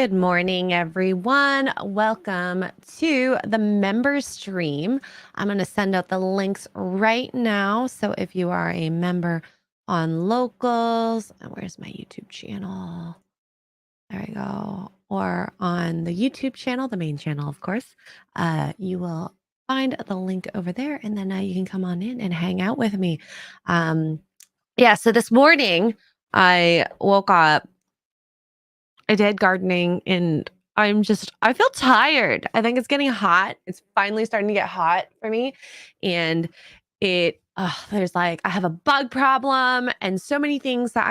Good morning, everyone. Welcome to the member stream. I'm going to send out the links right now. So if you are a member on Locals, where's my YouTube channel? There we go. Or on the YouTube channel, the main channel, of course, you will find the link over there, and then you can come on in and hang out with me. So this morning I woke up. I did gardening and I feel tired. I think it's getting hot. It's finally starting to get hot for me. And there's like, I have a bug problem and so many things that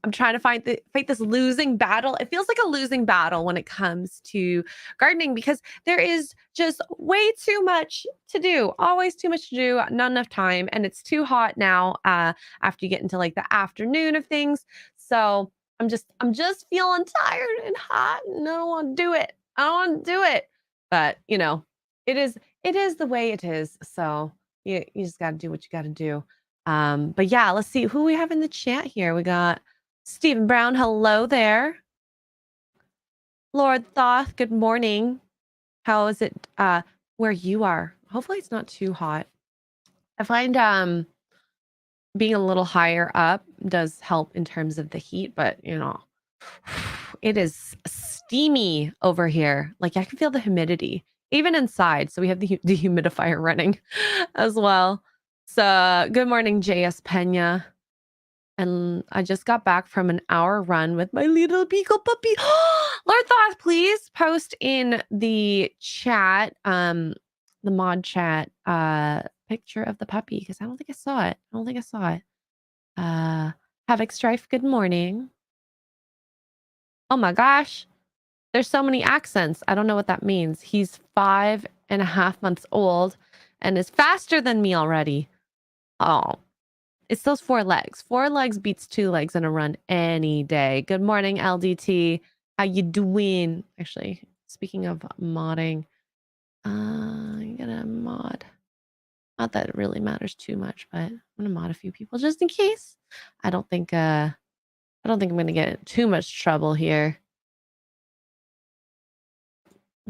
I'm trying to fight this losing battle. It feels like a losing battle when it comes to gardening because there is just way too much to do, always too much to do, not enough time. And it's too hot now after you get into like the afternoon of things. So I'm just feeling tired and hot and I don't want to do it. I don't want to do it. But it is the way it is. So you just gotta do what you gotta do. But yeah, let's see who we have in the chat here. We got Stephen Brown. Hello there. Lord Thoth, good morning. How is it where you are? Hopefully it's not too hot. I find being a little higher up does help in terms of the heat, but it is steamy over here. Like I can feel the humidity even inside. So we have the dehumidifier running as well. So good morning, JS Pena. And I just got back from an hour run with my little beagle puppy. Lord Thoth, please post in the chat, the mod chat, picture of the puppy because I don't think I saw it. Havoc Strife, good morning. Oh my gosh. There's so many accents. I don't know what that means. He's 5.5 months old and is faster than me already. Oh, it's those 4 legs. 4 legs beats 2 legs in a run any day. Good morning, LDT. How you doing? Actually, speaking of modding, I'm gonna mod. Not that it really matters too much, but I'm gonna mod a few people just in case. I don't think I'm gonna get in too much trouble here.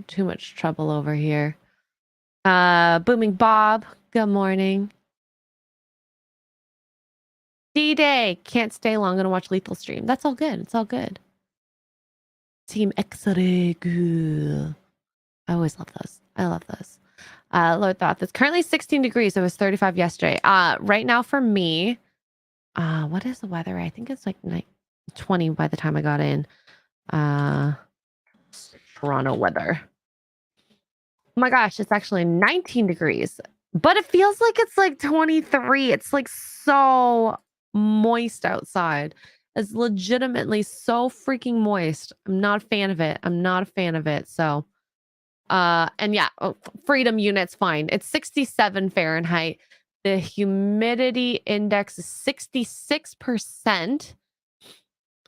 Too much trouble over here. Booming Bob, good morning. D-Day, can't stay long, gonna watch Lethal stream. That's all good. It's all good. Team X-Ray, good. I always love those. I love those. Lord Thoth, it's currently 16 degrees. It was 35 yesterday. Right now for me, what is the weather? I think it's like 20 by the time I got in. Toronto weather. Oh my gosh, it's actually 19 degrees, but it feels like it's like 23. It's like so moist outside. It's legitimately so freaking moist. I'm not a fan of it. So, and yeah, freedom units fine. It's 67 Fahrenheit. The humidity index is 66%.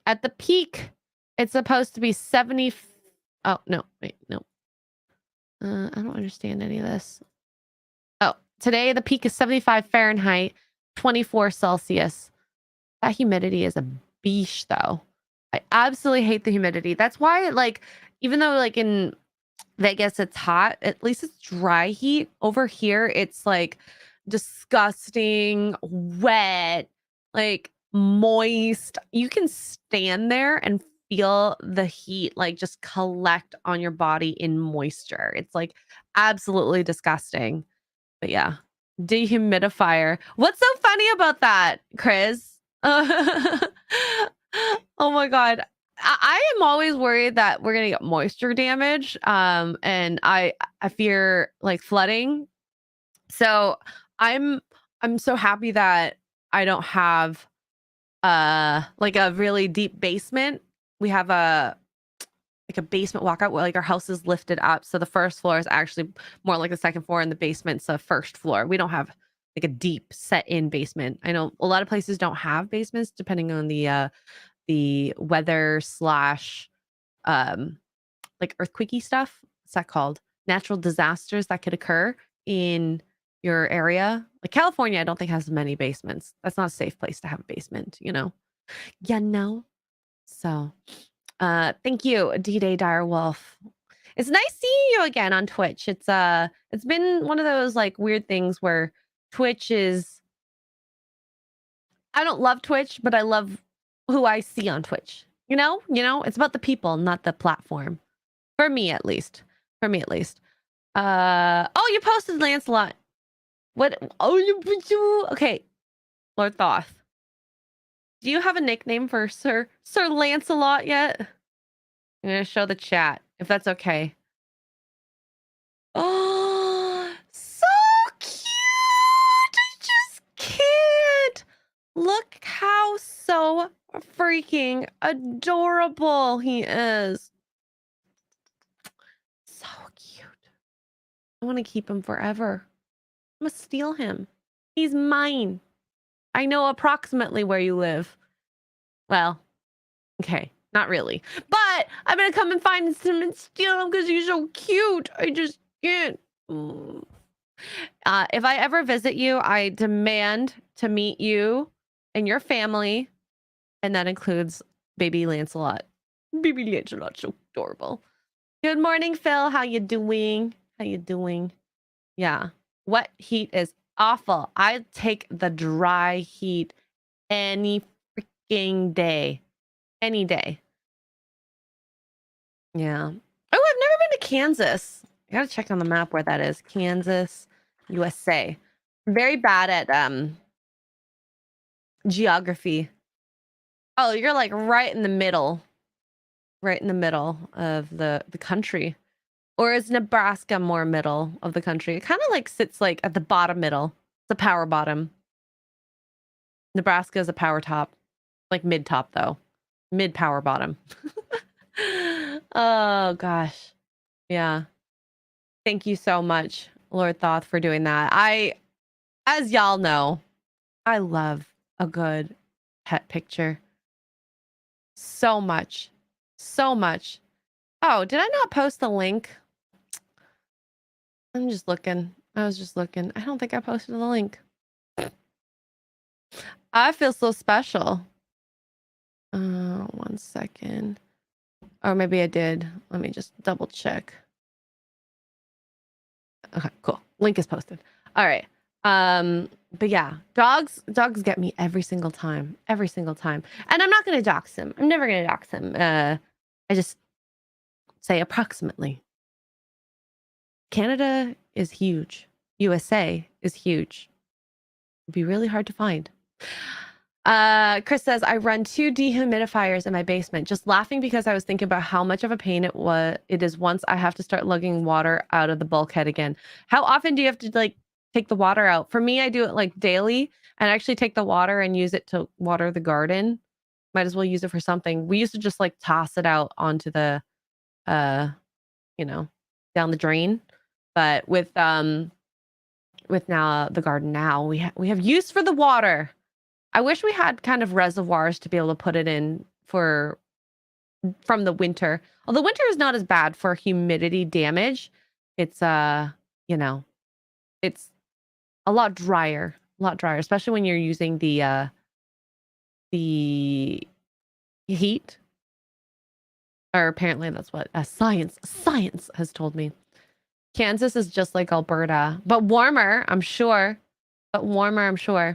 At the peak, it's supposed to be 70. Oh, no, wait, no. I don't understand any of this. Oh, today the peak is 75 Fahrenheit, 24 Celsius. That humidity is a beesh, though. I absolutely hate the humidity. That's why, like, even though, like, in Vegas it's hot, at least it's dry heat. Over here, it's, like, disgusting, wet, like, moist. You can stand there and feel the heat, like, just collect on your body in moisture. It's, like, absolutely disgusting. But yeah, dehumidifier. What's so funny about that, Chris? Oh my god. I am always worried that we're gonna get moisture damage. And I fear like flooding. So I'm I'm so happy that I don't have like a really deep basement. We have a basement walkout where like our house is lifted up. So the first floor is actually more like the second floor and the basement's the first floor. We don't have like a deep set in basement. I know a lot of places don't have basements depending on the weather slash like earthquakey stuff. What's that called? Natural disasters that could occur in your area. Like California, I don't think has many basements. That's not a safe place to have a basement, you know. Yeah, no. So Thank you, D-Day Direwolf. It's nice seeing you again on Twitch. It's been one of those like weird things where Twitch is I don't love Twitch, but I love who I see on Twitch. It's about the people, not the platform. For me at least. For me at least. Oh, you posted Lancelot. What? Oh, okay. Lord Thoth. Do you have a nickname for Sir Lancelot yet? I'm gonna show the chat if that's okay. Oh, so cute! I just can't. Look how so freaking adorable he is. So cute. I want to keep him forever. I'm gonna steal him. He's mine. I know approximately where you live. Well, okay, not really. But I'm gonna come and find him and steal him because he's so cute. I just can't. If I ever visit you, I demand to meet you and your family, and that includes baby Lancelot. Baby Lancelot, so adorable. Good morning, Phil. How you doing? How you doing? Yeah. Wet heat is awful. I take the dry heat any freaking day. Any day. Yeah. Oh, I've never been to Kansas. I gotta check on the map where that is. Kansas, USA. Very bad at geography. Oh, you're like right in the middle. Right in the middle of the country. Or is Nebraska more middle of the country? It kind of like sits like at the bottom middle. It's a power bottom. Nebraska is a power top. Like mid top though. Mid power bottom. Oh gosh. Yeah. Thank you so much, Lord Thoth, for doing that. As y'all know, I love a good pet picture. So much. So much. Oh, did I not post the link? I'm just looking. I was just looking. I don't think I posted the link. I feel so special. 1 second. Or maybe I did. Let me just double check. Okay, cool. Link is posted. All right. But yeah, dogs get me every single time. Every single time. And I'm not gonna dox him. I'm never gonna dox him. I just say approximately. Canada is huge. USA is huge. It'd be really hard to find. Chris says, I run 2 dehumidifiers in my basement, just laughing because I was thinking about how much of a pain it is once I have to start lugging water out of the bulkhead again. How often do you have to like take the water out? For me, I do it like daily and actually take the water and use it to water the garden. Might as well use it for something. We used to just like toss it out onto the down the drain. But with now the garden now, we have use for the water. I wish we had kind of reservoirs to be able to put it in from the winter. Although winter is not as bad for humidity damage. It's it's a lot drier, especially when you're using the heat. Or apparently that's what science has told me. Kansas is just like Alberta, but warmer, I'm sure. The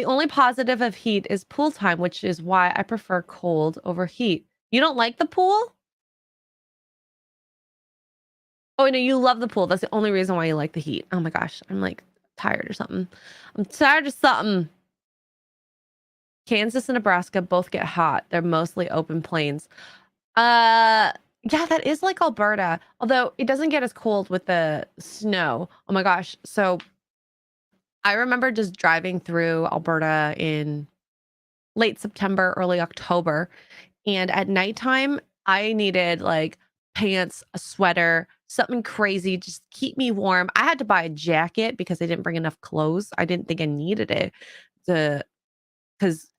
only positive of heat is pool time, which is why I prefer cold over heat. You don't like the pool? Oh, no, you love the pool. That's the only reason why you like the heat. Oh my gosh, I'm like tired or something. I'm tired of something. Kansas and Nebraska both get hot. They're mostly open plains. Yeah, that is like Alberta, although it doesn't get as cold with the snow. Oh my gosh. So I remember just driving through Alberta in late September, early October. And at nighttime, I needed like pants, a sweater, something crazy, just keep me warm. I had to buy a jacket because I didn't bring enough clothes. I didn't think I needed it because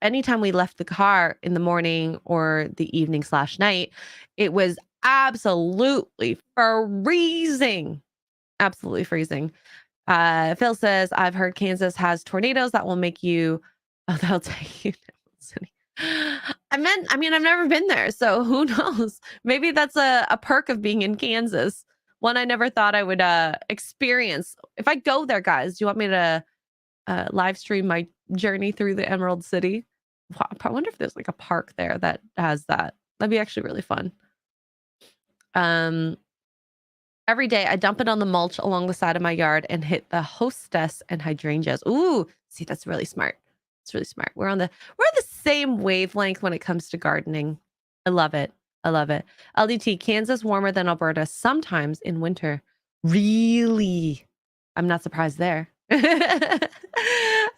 anytime we left the car in the morning or the evening/night, it was absolutely freezing. Absolutely freezing. Phil says, I've heard Kansas has tornadoes that will make you, oh, they'll take you down the city. I mean, I've never been there, so who knows? Maybe that's a perk of being in Kansas. One I never thought I would experience. If I go there, guys, do you want me to live stream my journey through the Emerald City? I wonder if there's like a park there that has that. That'd be actually really fun. Um, every day I dump it on the mulch along the side of my yard and hit the hostess and hydrangeas. Ooh, see, that's really smart. It's really smart. We're on the same wavelength when it comes to gardening. I love it. I love it. LDT, Kansas warmer than Alberta sometimes in winter. Really? I'm not surprised there. I'm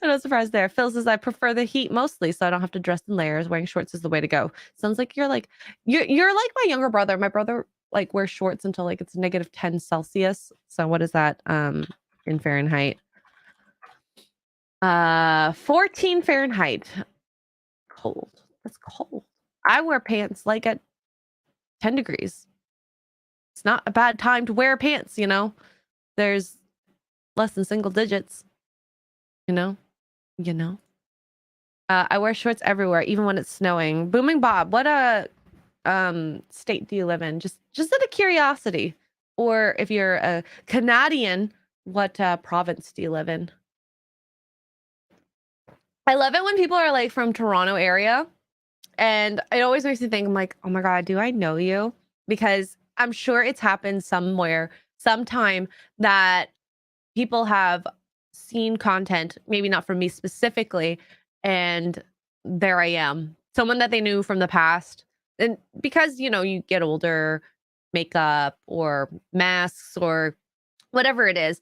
not surprised there. Phil says I prefer the heat mostly, so I don't have to dress in layers. Wearing shorts is the way to go. Sounds like you're like you're like my younger brother. My brother like wears shorts until like it's negative 10 Celsius. So what is that in Fahrenheit? 14 Fahrenheit. Cold. That's cold. I wear pants like at 10 degrees. It's not a bad time to wear pants, you know. There's less than single digits, you know. You know. I wear shorts everywhere, even when it's snowing. Booming Bob, what state do you live in? Just out of curiosity. Or if you're a Canadian, what province do you live in? I love it when people are like from Toronto area. And it always makes me think, I'm like, oh my God, do I know you? Because I'm sure it's happened somewhere, sometime that people have seen content, maybe not from me specifically, and there I am, someone that they knew from the past. And because, you know, you get older, makeup or masks or whatever it is,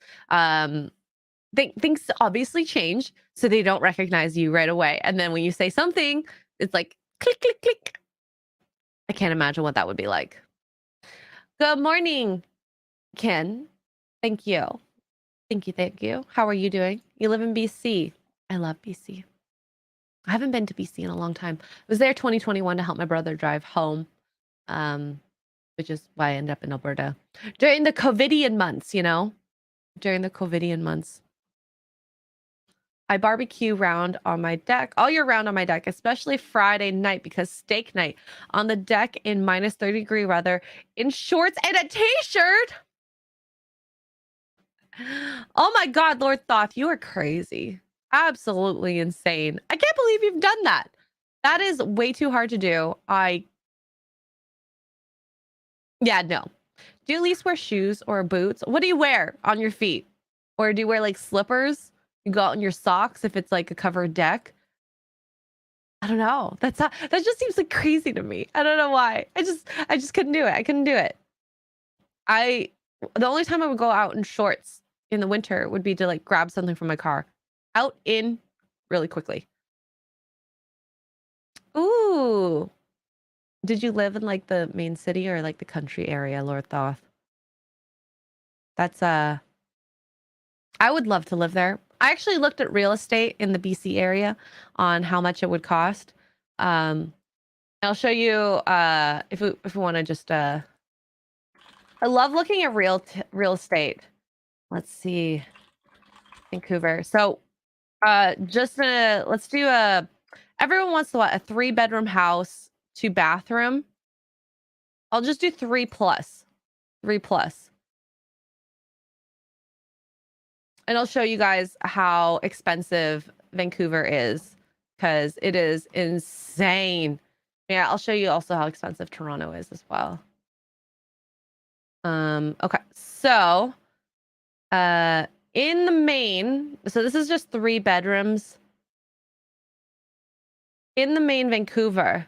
things obviously change. So they don't recognize you right away. And then when you say something, it's like click, click, click. I can't imagine what that would be like. Good morning, Ken. Thank you. Thank you. Thank you. How are you doing? You live in BC. I love BC. I haven't been to BC in a long time. I was there 2021 to help my brother drive home, which is why I ended up in Alberta during the COVIDian months, you know, during the COVIDian months. I barbecue round on my deck all year round on my deck, especially Friday night because steak night on the deck in minus 30-degree weather in shorts and a t-shirt. Oh my God, Lord Thoth, you are crazy. Absolutely insane. I can't believe you've done that. That is way too hard to do. Yeah, no. Do you at least wear shoes or boots? What do you wear on your feet? Or do you wear like slippers? You go out in your socks if it's like a covered deck? I don't know. That just seems like crazy to me. I don't know why. I just couldn't do it. I couldn't do it. The only time I would go out in shorts in the winter would be to like grab something from my car. Out in really quickly. Ooh. Did you live in like the main city or like the country area, Lord Thoth? That's I would love to live there. I actually looked at real estate in the BC area on how much it would cost. I'll show you if we want to just I love looking at real estate. Let's see. Vancouver. So let's do everyone wants to what, a 3-bedroom house, 2-bathroom. I'll just do 3 plus. 3 plus. And I'll show you guys how expensive Vancouver is because it is insane. Yeah, I'll show you also how expensive Toronto is as well. Okay. So, in the main, so this is just 3 bedrooms. In the main Vancouver,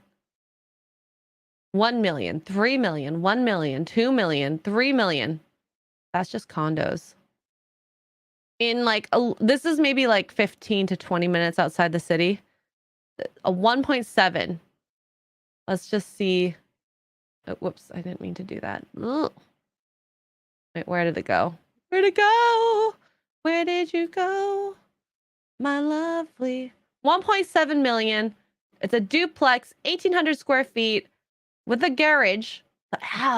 1 million, 3 million, 1 million, 2 million, 3 million. That's just condos. In like this is maybe like 15 to 20 minutes outside the city. A 1.7. Let's just see. Oh, whoops, I didn't mean to do that. Ugh. Wait, where did it go? Where'd it go? Where did you go? My lovely. 1.7 million. It's a duplex, 1,800 square feet with a garage.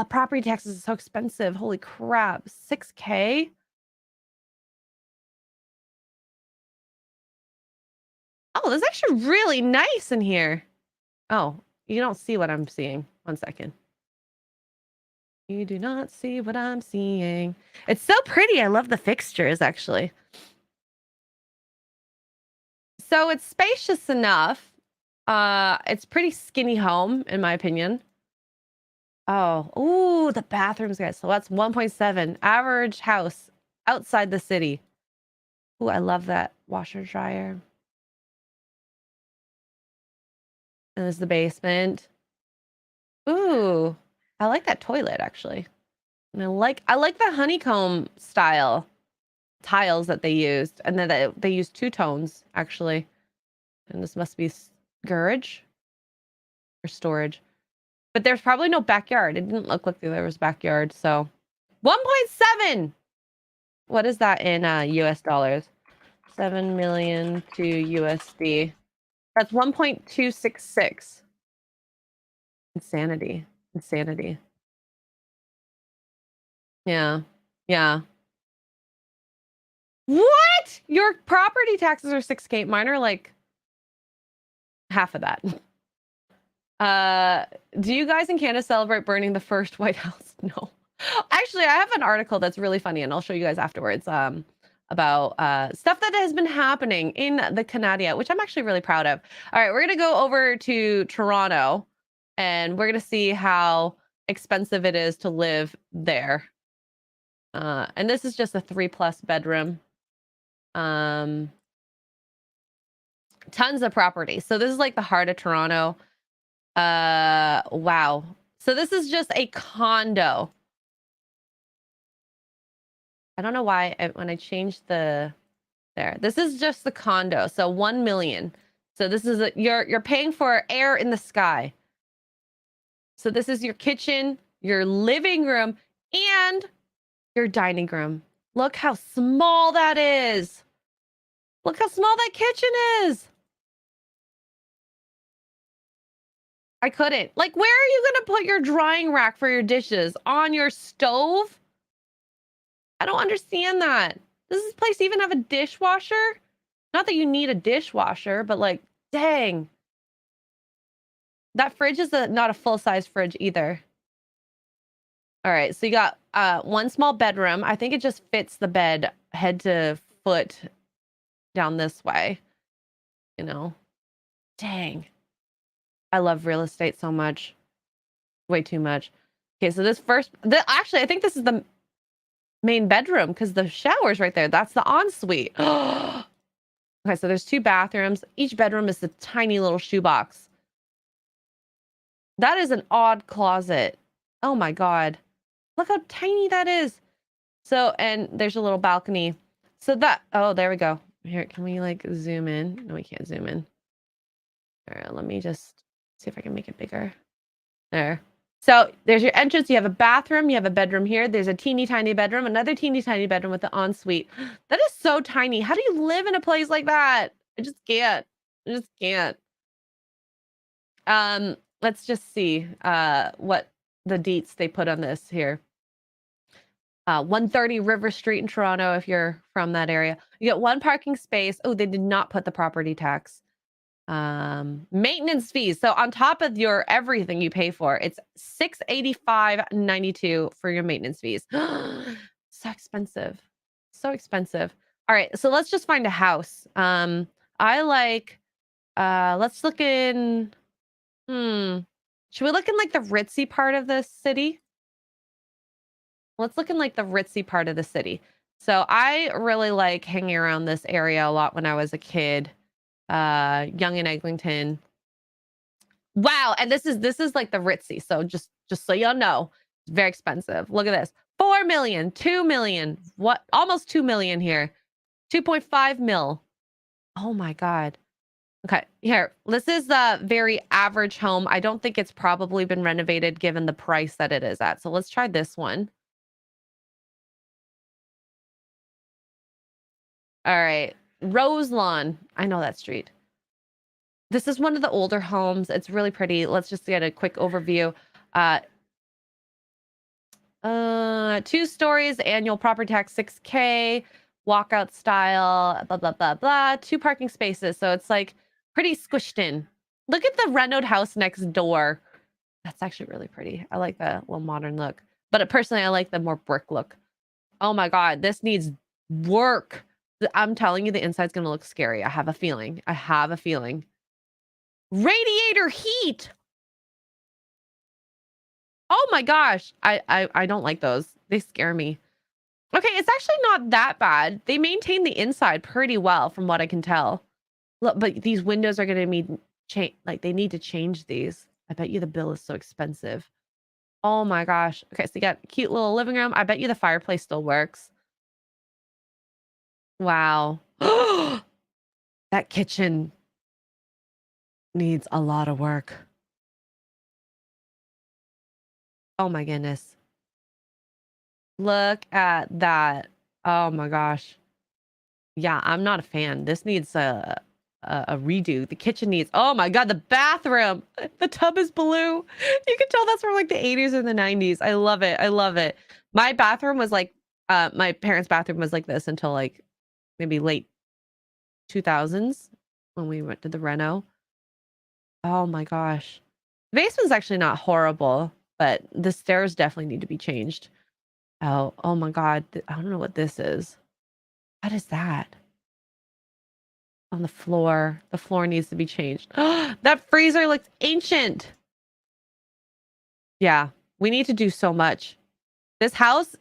Property taxes is so expensive. Holy crap. 6K? Oh, this is actually really nice in here. Oh, You don't see what I'm seeing. 1 second. You do not see what I'm seeing. It's so pretty. I love the fixtures, actually. So it's spacious enough. It's pretty skinny home, in my opinion. Oh, ooh, the bathrooms, guys. So that's 1.7 average house outside the city. Ooh, I love that washer dryer. And there's the basement. Ooh, I like that toilet actually. And I like the honeycomb style tiles that they used, and then they used two tones actually. And this must be garage or storage. But there's probably no backyard. It didn't look like there was backyard. So 1.7. What is that in US dollars? 7 million to USD. That's 1.266. Insanity. Insanity. Yeah. Yeah. What? Your property taxes are 6K. Mine are like half of that. Do you guys in Canada celebrate burning the first White House? No. Actually, I have an article that's really funny, and I'll show you guys afterwards. About stuff that has been happening in the Canada, which I'm actually really proud of. All right, we're gonna go over to Toronto, and we're gonna see how expensive it is to live there. And this is just a 3+ bedroom. Tons of property. So this is like the heart of Toronto. Wow. So this is just a condo. I don't know why when I changed there. This is just the condo. So 1 million. So this is you're paying for air in the sky. So this is your kitchen, your living room, and your dining room. Look how small that is. Look how small that kitchen is. I couldn't. Like, where are you going to put your drying rack for your dishes? On your stove? I don't understand that. Does this place even have a dishwasher? Not that you need a dishwasher, but like, dang. That fridge is not a full-size fridge either. All right, so you got one small bedroom. I think it just fits the bed head to foot down this way. You know, dang. I love real estate so much. Way too much. Okay, so actually, I think this is the main bedroom because the shower's right there. That's the ensuite. Okay, so there's 2 bathrooms. Each bedroom is a tiny little shoebox. That is an odd closet. Oh my God. Look how tiny that is. So, and there's a little balcony. So oh, there we go. Here, can we like zoom in? No, we can't zoom in. All right, let me just see if I can make it bigger. There. So there's your entrance. You have a bathroom. You have a bedroom here. There's a teeny tiny bedroom, another teeny tiny bedroom with the ensuite. That is so tiny. How do you live in a place like that? I just can't. I just can't. Let's just see what the deets they put on this here. 130 River Street in Toronto, if you're from that area. You get 1 parking space. Oh, they did not put the property tax. Maintenance fees. So on top of your everything you pay for, it's $685.92 for your maintenance fees. So expensive. So expensive. All right, so let's just find a house. I like let's look in should we look in like the ritzy part of the city? Let's look in like the ritzy part of the city. So I really like hanging around this area a lot when I was a kid. Yonge and Eglinton. Wow, and this is like the ritzy. So just so y'all know, it's very expensive. Look at this. 4 million, 2 million. What? Almost 2 million here. 2.5 mil. Oh my God. Okay, here. This is a very average home. I don't think it's probably been renovated given the price that it is at. So let's try this one. All right. Roselawn. I know that street. This is one of the older homes. It's really pretty. Let's just get a quick overview. 2 stories, annual property tax 6K, walkout style, blah, blah, blah, blah. 2 parking spaces. So it's like pretty squished in. Look at the renoed house next door. That's actually really pretty. I like the little modern look. But personally, I like the more brick look. Oh my god, this needs work. I'm telling you, the inside's gonna look scary. I have a feeling. I have a feeling. Radiator heat. Oh my gosh. I don't like those. They scare me. Okay, it's actually not that bad. They maintain the inside pretty well from what I can tell. Look, but these windows are gonna need change, like they need to change these. I bet you the bill is so expensive. Oh my gosh. Okay, so you got a cute little living room. I bet you the fireplace still works. Wow. That kitchen needs a lot of work. Oh my goodness. Look at that. Oh my gosh. Yeah, I'm not a fan. This needs a redo. The kitchen needs. Oh my god, the bathroom. The tub is blue. You can tell that's from like the 80s or the 90s. I love it. I love it. My bathroom was like my parents' bathroom was like this until like maybe late 2000s when we went to the reno. Oh my gosh. The basement's actually not horrible, but the stairs definitely need to be changed. Oh my god. I don't know what this is. What is that? On the floor. The floor needs to be changed. That freezer looks ancient. Yeah, we need to do so much. This house,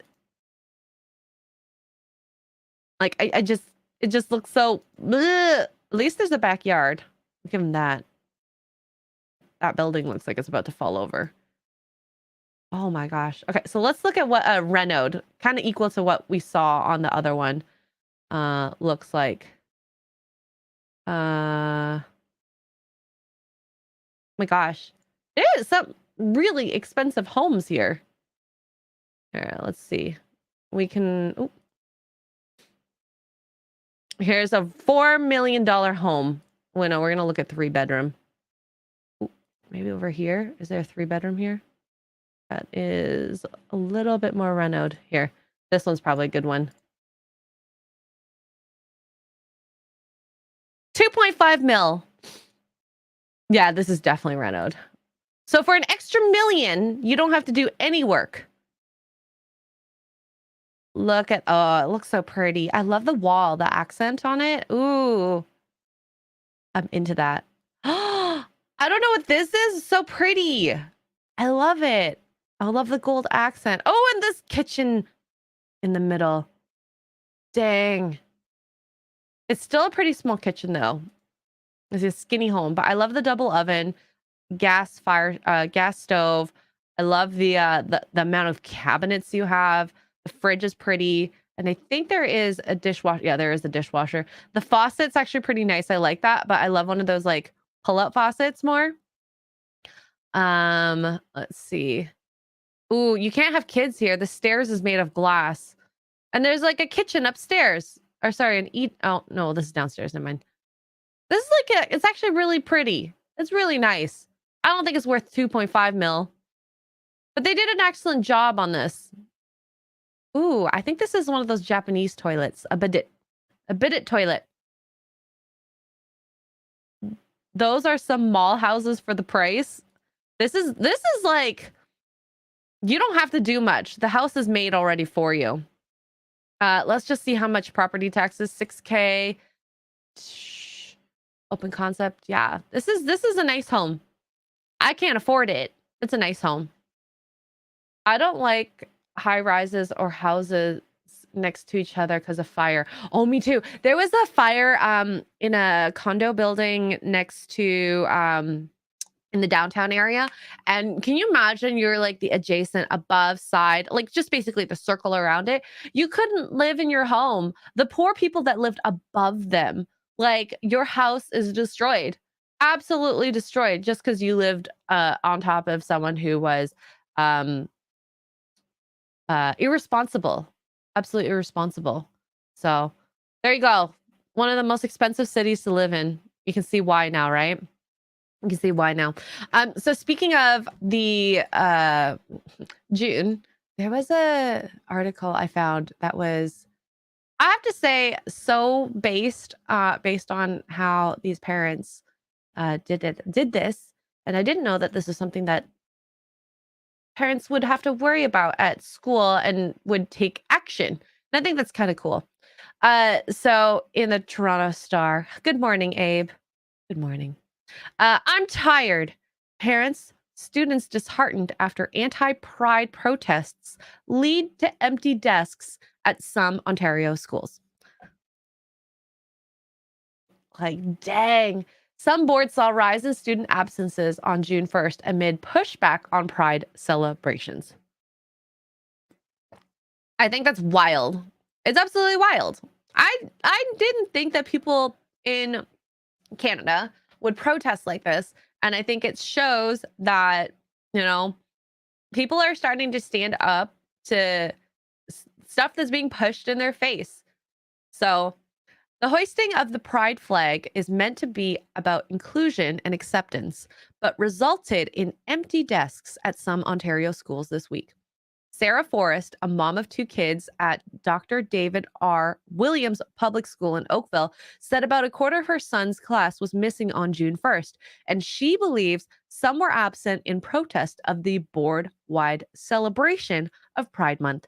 like I just it just looks so bleh. At least there's a backyard. Give him that. That building looks like it's about to fall over. Oh my gosh. Okay, so let's look at what renoed, kind of equal to what we saw on the other one, looks like. My gosh. There is some really expensive homes here. Here, let's see. We can ooh. Here's a $4 million home. Well, no, we're gonna look at 3-bedroom. Ooh, maybe over here. Is there a 3-bedroom here? That is a little bit more renoed. Here. This one's probably a good one. 2.5 mil. Yeah, this is definitely renoed. So for an extra million, you don't have to do any work. Look at, oh, it looks so pretty. I love the wall, the accent on it. Ooh, I'm into that. I don't know what this is. It's so pretty. I love it. I love the gold accent. Oh, and this kitchen in the middle. Dang. It's still a pretty small kitchen though. It's a skinny home, but I love the double oven, gas stove. I love the amount of cabinets you have. The fridge is pretty. And I think there is a dishwasher. Yeah, there is a dishwasher. The faucet's actually pretty nice. I like that, but I love one of those like pull-up faucets more. Let's see. Ooh, you can't have kids here. The stairs is made of glass. And there's like a kitchen upstairs. Or sorry, an eat. Oh, no, this is downstairs. Never mind. This is like it's actually really pretty. It's really nice. I don't think it's worth 2.5 mil. But they did an excellent job on this. Ooh, I think this is one of those Japanese toilets. A bidet toilet. Those are some mall houses for the price. This is like you don't have to do much. The house is made already for you. Let's just see how much property taxes. 6K. Open concept. Yeah. This is a nice home. I can't afford it. It's a nice home. I don't like high rises or houses next to each other because of fire. Oh, me too. There was a fire in a condo building next to in the downtown area. And can you imagine you're like the adjacent above side, like just basically the circle around it. You couldn't live in your home. The poor people that lived above them, like your house is destroyed. Absolutely destroyed just because you lived on top of someone who was um irresponsible. Absolutely irresponsible. So there you go. One of the most expensive cities to live in. You can see why now, right? You can see why now. So speaking of the June, there was a article I found that was, I have to say, so based on how these parents did this, and I didn't know that this is something that parents would have to worry about at school and would take action. And I think that's kind of cool. So in the Toronto Star, good morning, Abe. Good morning. I'm tired. Parents, students disheartened after anti-pride protests lead to empty desks at some Ontario schools. Like, dang. Some boards saw rise in student absences on June 1st amid pushback on Pride celebrations. I think that's wild. It's absolutely wild. I didn't think that people in Canada would protest like this, and I think it shows that, you know, people are starting to stand up to stuff that's being pushed in their face. So, the hoisting of the pride flag is meant to be about inclusion and acceptance, but resulted in empty desks at some Ontario schools this week. Sarah Forrest, a mom of two kids at Dr. David R. Williams Public School in Oakville, said about a quarter of her son's class was missing on June 1st, and she believes some were absent in protest of the board wide celebration of Pride Month.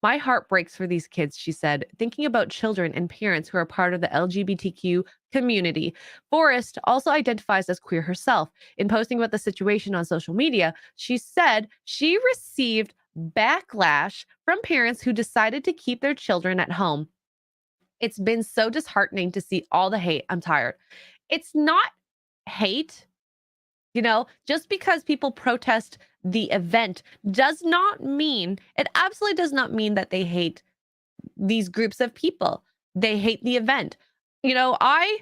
My heart breaks for these kids, she said, thinking about children and parents who are part of the LGBTQ community. Forrest also identifies as queer herself. In posting about the situation on social media, she said she received backlash from parents who decided to keep their children at home. It's been so disheartening to see all the hate. I'm tired. It's not hate. Just because people protest the event does not mean, it absolutely does not mean that they hate these groups of people. They hate the event. I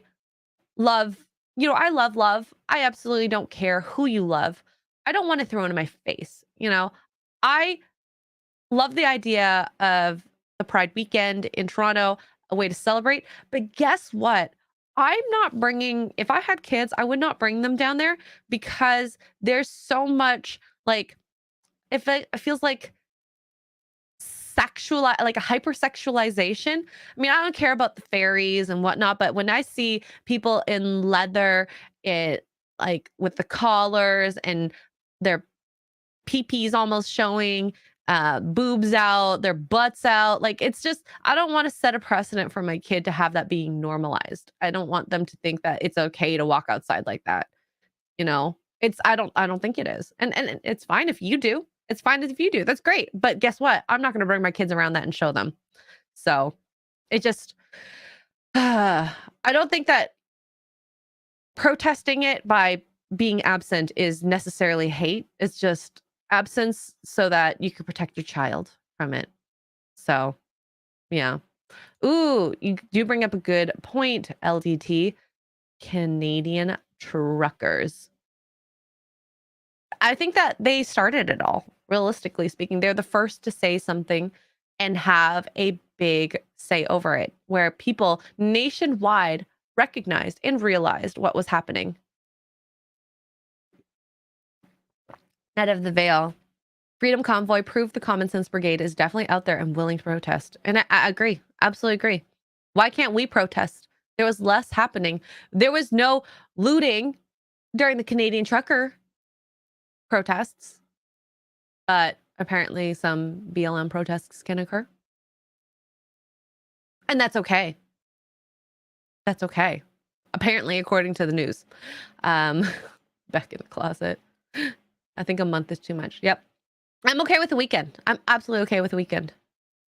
love, I love love. I absolutely don't care who you love. I don't want to throw it in my face. I love the idea of the Pride weekend in Toronto, a way to celebrate. But guess what? If I had kids, I would not bring them down there because there's so much like, if it feels like like a hypersexualization. I mean, I don't care about the fairies and whatnot, but when I see people in leather, like with the collars and their peepees almost showing, boobs out, their butts out. Like, it's just, I don't want to set a precedent for my kid to have that being normalized. I don't want them to think that it's okay to walk outside like that. I don't think it is. And it's fine if you do. It's fine if you do. That's great. But guess what? I'm not going to bring my kids around that and show them. So it just, I don't think that protesting it by being absent is necessarily hate. It's just absence so that you can protect your child from it. So, yeah. Ooh, you do bring up a good point, LDT. Canadian truckers. I think that they started it all, realistically speaking. They're the first to say something and have a big say over it, where people nationwide recognized and realized what was happening. Net of the Veil. Freedom Convoy proved the Common Sense Brigade is definitely out there and willing to protest. And I agree. Absolutely agree. Why can't we protest? There was less happening. There was no looting during the Canadian trucker protests, but apparently some BLM protests can occur. And that's okay. That's okay. Apparently, according to the news. Back in the closet. I think a month is too much. Yep. I'm okay with the weekend. I'm absolutely okay with the weekend.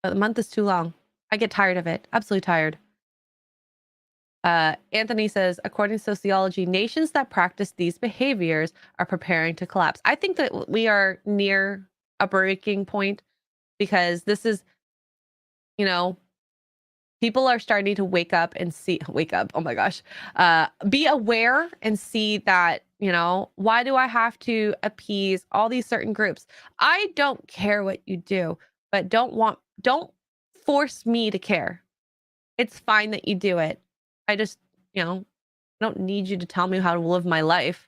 But the month is too long. I get tired of it. Absolutely tired. Anthony says, according to sociology, nations that practice these behaviors are preparing to collapse. I think that we are near a breaking point because this is, people are starting to wake up. Oh my gosh. Be aware and see that, why do I have to appease all these certain groups? I don't care what you do, but don't force me to care. It's fine that you do it. I just, I don't need you to tell me how to live my life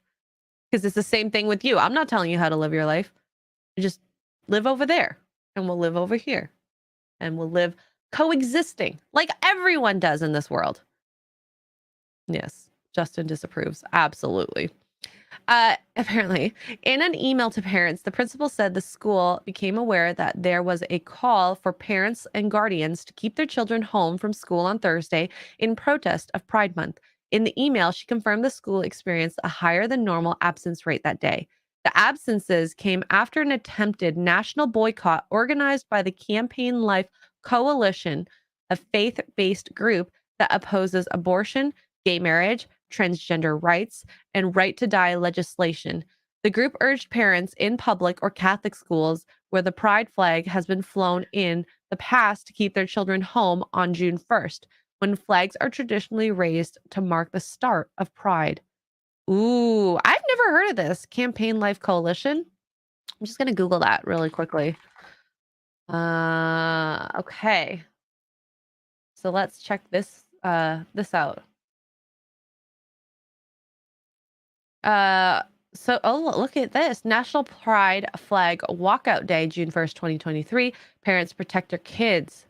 because it's the same thing with you. I'm not telling you how to live your life. You just live over there and we'll live over here and we'll live coexisting like everyone does in this world. Yes. Justin disapproves. Absolutely. Apparently, in an email to parents, the principal said the school became aware that there was a call for parents and guardians to keep their children home from school on Thursday in protest of Pride Month. In the email, she confirmed the school experienced a higher than normal absence rate that day. The absences came after an attempted national boycott organized by the Campaign Life Coalition, a faith based group that opposes abortion, gay marriage, transgender rights, and right to die legislation. The group urged parents in public or Catholic schools where the pride flag has been flown in the past to keep their children home on June 1st, when flags are traditionally raised to mark the start of Pride. Ooh, I've never heard of this Campaign Life Coalition. I'm just going to Google that really quickly. Okay. So let's check this out. Look at this. National Pride Flag Walkout Day, June 1st, 2023. Parents protect their kids.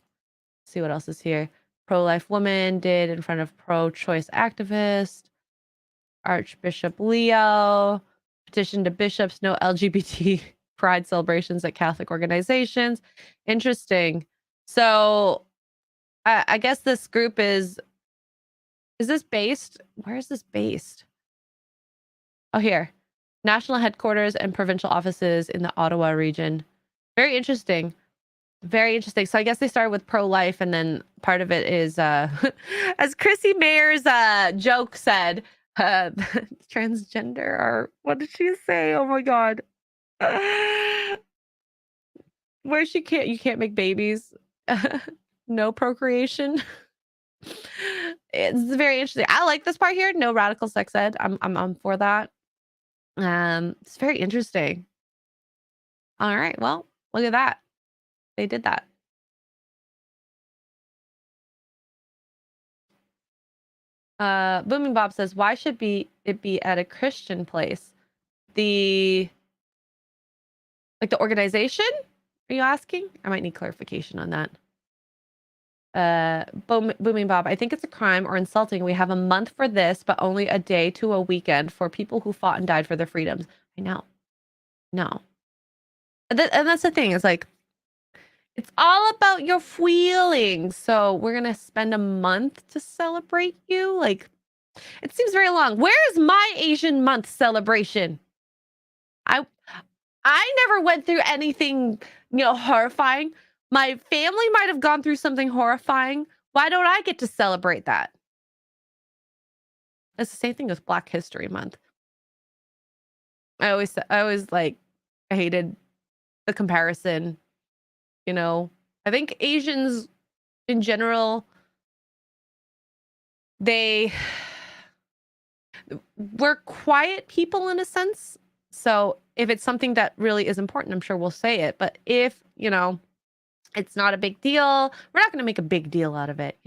Let's see what else is here. Pro-life woman did in front of pro-choice activist. Archbishop Leo. Petition to bishops, no LGBT pride celebrations at Catholic organizations. Interesting. So I guess this group is this based? Where is this based? Oh, here. National headquarters and provincial offices in the Ottawa region. Very interesting. Very interesting. So I guess they started with pro-life, and then part of it is as Chrissy Mayer's joke said, transgender, or what did she say? Oh my god. Where you can't make babies. No procreation. It's very interesting. I like this part here. No radical sex ed. I'm for that. It's very interesting. All right. Well, look at that. They did that. Booming Bob says, why should it be at a Christian place? The organization? Are you asking? I might need clarification on that. Booming Bob, I think it's a crime or insulting. We have a month for this, but only a day to a weekend for people who fought and died for their freedoms. I know. No. And that's the thing. It's like, it's all about your feelings. So we're gonna spend a month to celebrate you. Like, it seems very long. Where is my Asian month celebration? I never went through anything, horrifying. My family might have gone through something horrifying. Why don't I get to celebrate that? It's the same thing with Black History Month. I always I hated the comparison. I think Asians in general, we're quiet people in a sense. So if it's something that really is important, I'm sure we'll say it. But if, it's not a big deal, we're not going to make a big deal out of it,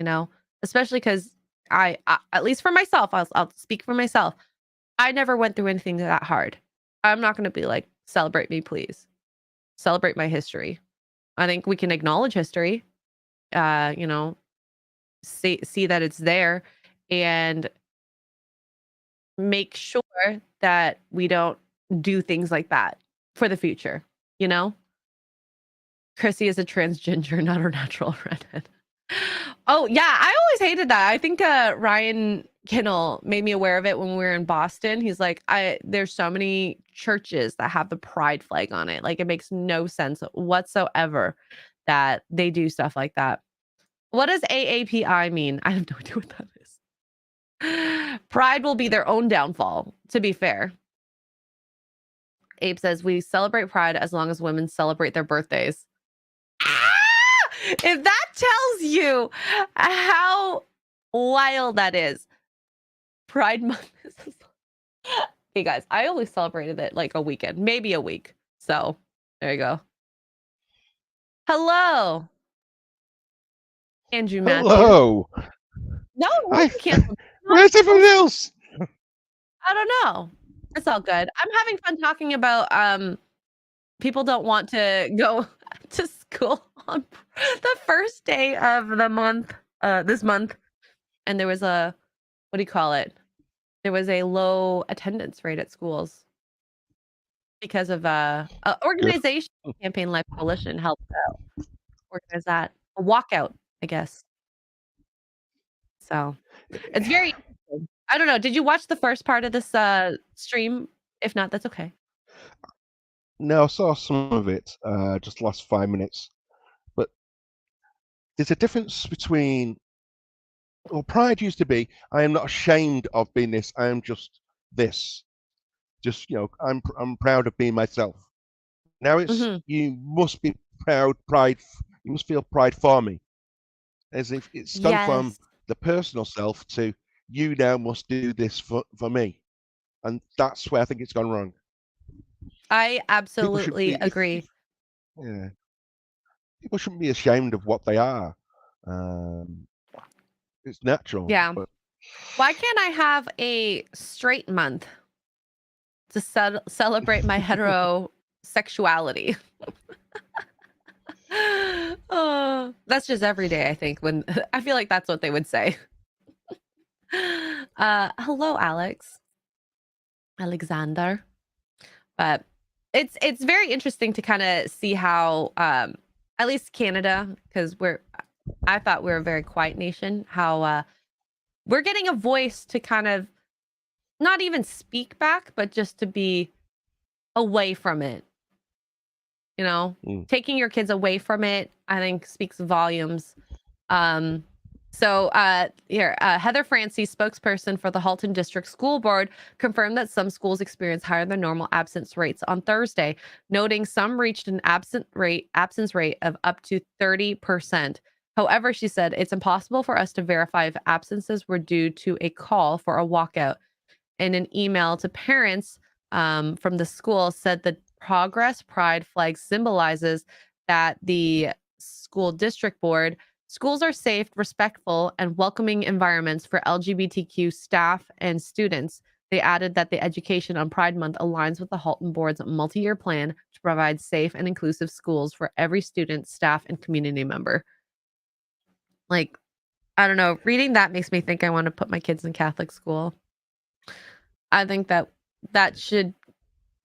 especially because I, at least for myself, I'll speak for myself. I never went through anything that hard. I'm not going to be like, celebrate me, please. Celebrate my history. I think we can acknowledge history, see that it's there, and make sure that we don't do things like that for the future, Chrissy is a transgender, not a natural redhead. Oh, yeah, I always hated that. I think Ryan Kinnell made me aware of it when we were in Boston. He's like, there's so many churches that have the pride flag on it. Like, it makes no sense whatsoever that they do stuff like that. What does AAPI mean? I have no idea what that is. Pride will be their own downfall, to be fair. Abe says, we celebrate Pride as long as women celebrate their birthdays. If that tells you how wild that is. Pride Month is... Hey guys, I only celebrated it like a weekend, maybe a week. So there you go. Hello. Andrew Matthews. Hello. No, we can't. Where's everyone else? I don't know. It's all good. I'm having fun talking about people don't want to go to school on the first day of the month, this month. And there was a, what do you call it? there was a low attendance rate at schools because of a Good. organization, Campaign Life Coalition helped organize that. A walkout, I guess. So, it's very interesting. I don't know, did you watch the first part of this, stream? If not, that's okay. No, I saw some of it, just the last 5 minutes. But there's a difference between, well, Pride used to be, I am not ashamed of being this. I am just this. Just, I'm proud of being myself. Now it's, Mhm. you must be pride. You must feel pride for me. As if it's gone from Yes. the personal self to you now must do this for me. And that's where I think it's gone wrong. I People should absolutely be, agree. yeah, people shouldn't be ashamed of what they are. It's natural, Yeah. but Why can't I have a straight month to celebrate my heterosexuality? Oh, that's just every day, I think, when I feel like that's what they would say. Hello, Alex. Alexander. But it's very interesting to kinda see how, at least Canada, 'cause I thought we're a very quiet nation, how, we're getting a voice to kind of not even speak back, but just to be away from it, you know? mm, Taking your kids away from it, I think speaks volumes. So Heather Francie, spokesperson for the Halton District School Board, confirmed that some schools experience higher than normal absence rates on Thursday, noting some reached an absence rate of up to 30%. However, she said it's impossible for us to verify if absences were due to a call for a walkout. In an email to parents from the school, said the Progress Pride flag symbolizes that the school district board schools are safe, respectful, and welcoming environments for LGBTQ staff and students. They added that the education on Pride Month aligns with the Halton Board's multi-year plan to provide safe and inclusive schools for every student, staff, and community member. Like, I don't know, reading that makes me think I want to put my kids in Catholic school. I think that should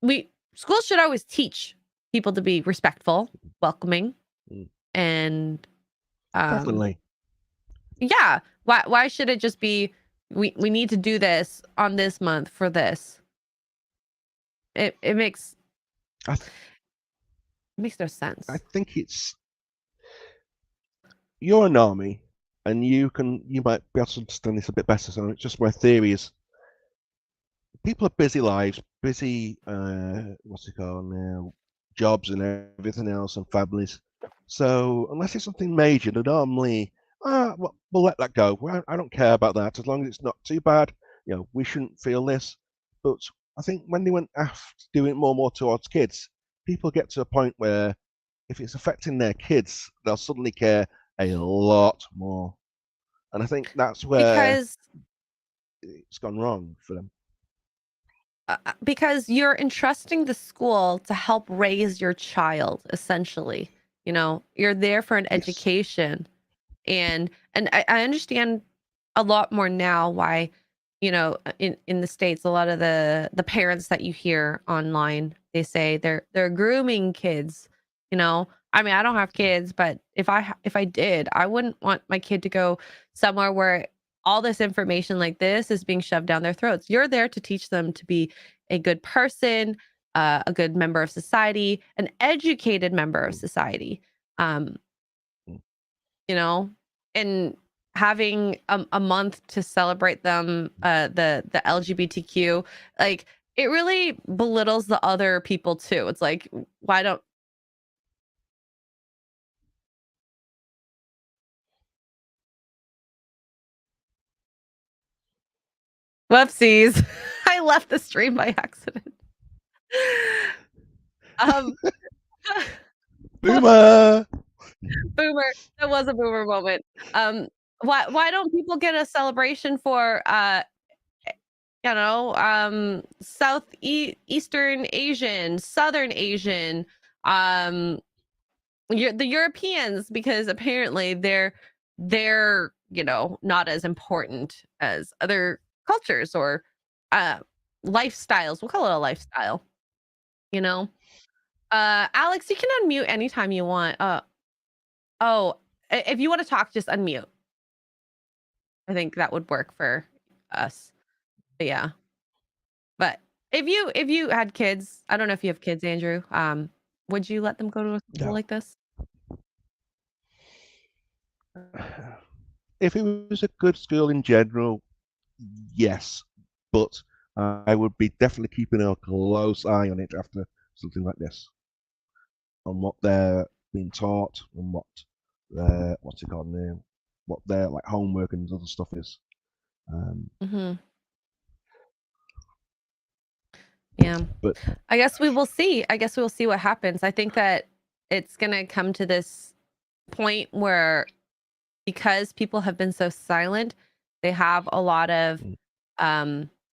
we schools should always teach people to be respectful, welcoming, mm, and um definitely. yeah, why should it just be we need to do this on this month for this? It I th- makes no I sense. think it's you're an army, and you might be able to understand this a bit better. So it's just my theory is people have busy lives, busy what's it called now, jobs and everything else, and families. So unless it's something major, they normally we'll let that go. Well, I don't care about that as long as it's not too bad. We shouldn't feel this. But I think when they went after doing it more and more towards kids, people get to a point where if it's affecting their kids, they'll suddenly care a lot more. And I think that's where Because it's gone wrong for them. because you're entrusting the school to help raise your child essentially. You know, you're there for an Yes. education. And I understand a lot more now why, in the States, a lot of the parents that you hear online, they say they're grooming kids, you know. I mean, I don't have kids, but if I did, I wouldn't want my kid to go somewhere where all this information like this is being shoved down their throats. You're there to teach them to be a good person, a good member of society, an educated member of Mm, society. Um, mm. you know, and having a month to celebrate them, the LGBTQ, like it really belittles the other people too. It's like, why don't whoopsies. I left the stream by accident. um Boomer. boomer. That was a boomer moment. Um why don't people get a celebration for Eastern Asian, Southern Asian, um the Europeans, because apparently they're not as important as other cultures or lifestyles. We'll call it a lifestyle, you know? Alex, you can unmute anytime you want. Oh, if you want to talk, just unmute. I think that would work for us. But yeah. But if you had kids, I don't know if you have kids, Andrew. Would you let them go to a school No. like this? If it was a good school in general, yes, but I would be definitely keeping a close eye on it after something like this, on what they're being taught and what their what's it called now, what their like homework and other stuff is. Mm-hmm. Yeah. But I guess we will see. I guess we'll see what happens. I think that it's going to come to this point where, because people have been so silent, they have a lot of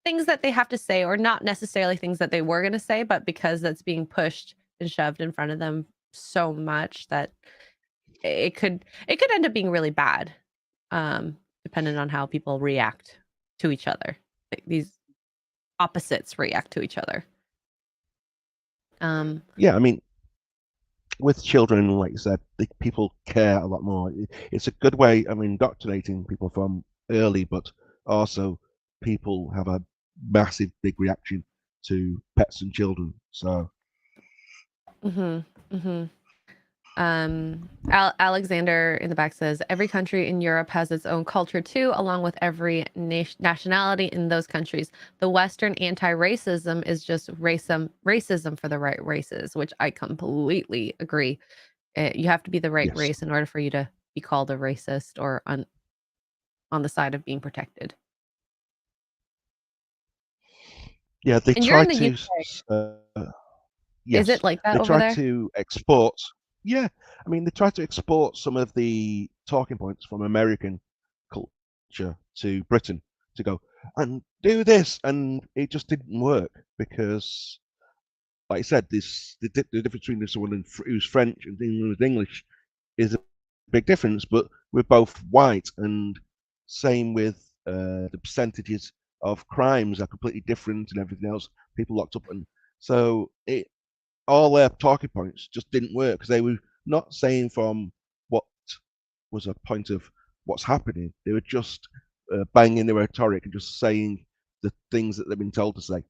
things that they have to say, or not necessarily things that they were going to say, but because that's being pushed and shoved in front of them so much that it could end up being really bad, depending on how people react to each other. These opposites react to each other. yeah, I mean, with children, like you said, people care a lot more. It's a good way of indoctrinating people from early, but also people have a massive, big reaction to pets and children. So, Alexander in the back says every country in Europe has its own culture too, along with every nationality in those countries. The Western anti-racism is just racism for the right races, which I completely agree. You have to be the right yes. race in order for you to be called a racist or on the side of being protected. Yeah, they And you're try in the to, UK. Is yes, it like that they over try there? to export. Yeah, I mean, they try to export some of the talking points from American culture to Britain to go and do this, and it just didn't work because, like I said, the difference between someone who's French and someone who's English is a big difference. But we're both white, and same with the percentages of crimes are completely different and everything else. People locked up, and so it all their talking points just didn't work because they were not saying from what was a point of what's happening. They were just banging their rhetoric and just saying the things that they've been told to say.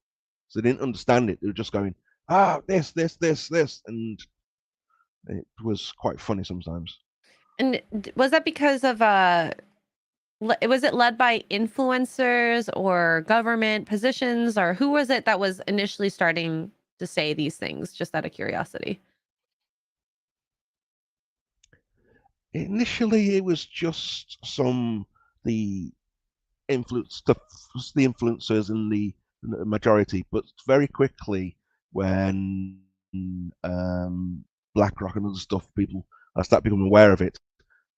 So they didn't understand it. They were just going, this, and it was quite funny sometimes. And was that because of was it led by influencers or government positions, or who was it that was initially starting to say these things, just out of curiosity? Initially, it was just the influence the influencers and the majority, but very quickly when BlackRock and other stuff, people I start becoming aware of it.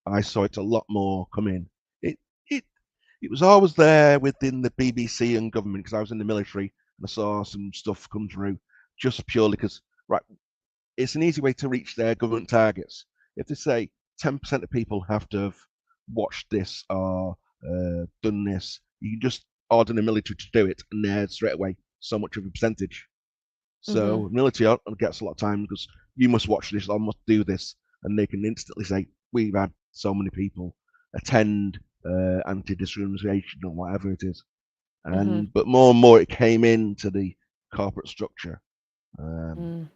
I saw it a lot more come in. It it it was always there within the BBC and government because I was in the military and I saw some stuff come through just purely because right, it's an easy way to reach their government targets. If they say 10% of people have to have watched this or done this, you can just order the military to do it, and there's straight away so much of a percentage. Mm-hmm. So military gets a lot of time because you must watch this or must do this, and they can instantly say we've had so many people attend anti-discrimination or whatever it is, Mm-hmm. but more and more it came into the corporate structure. Mm.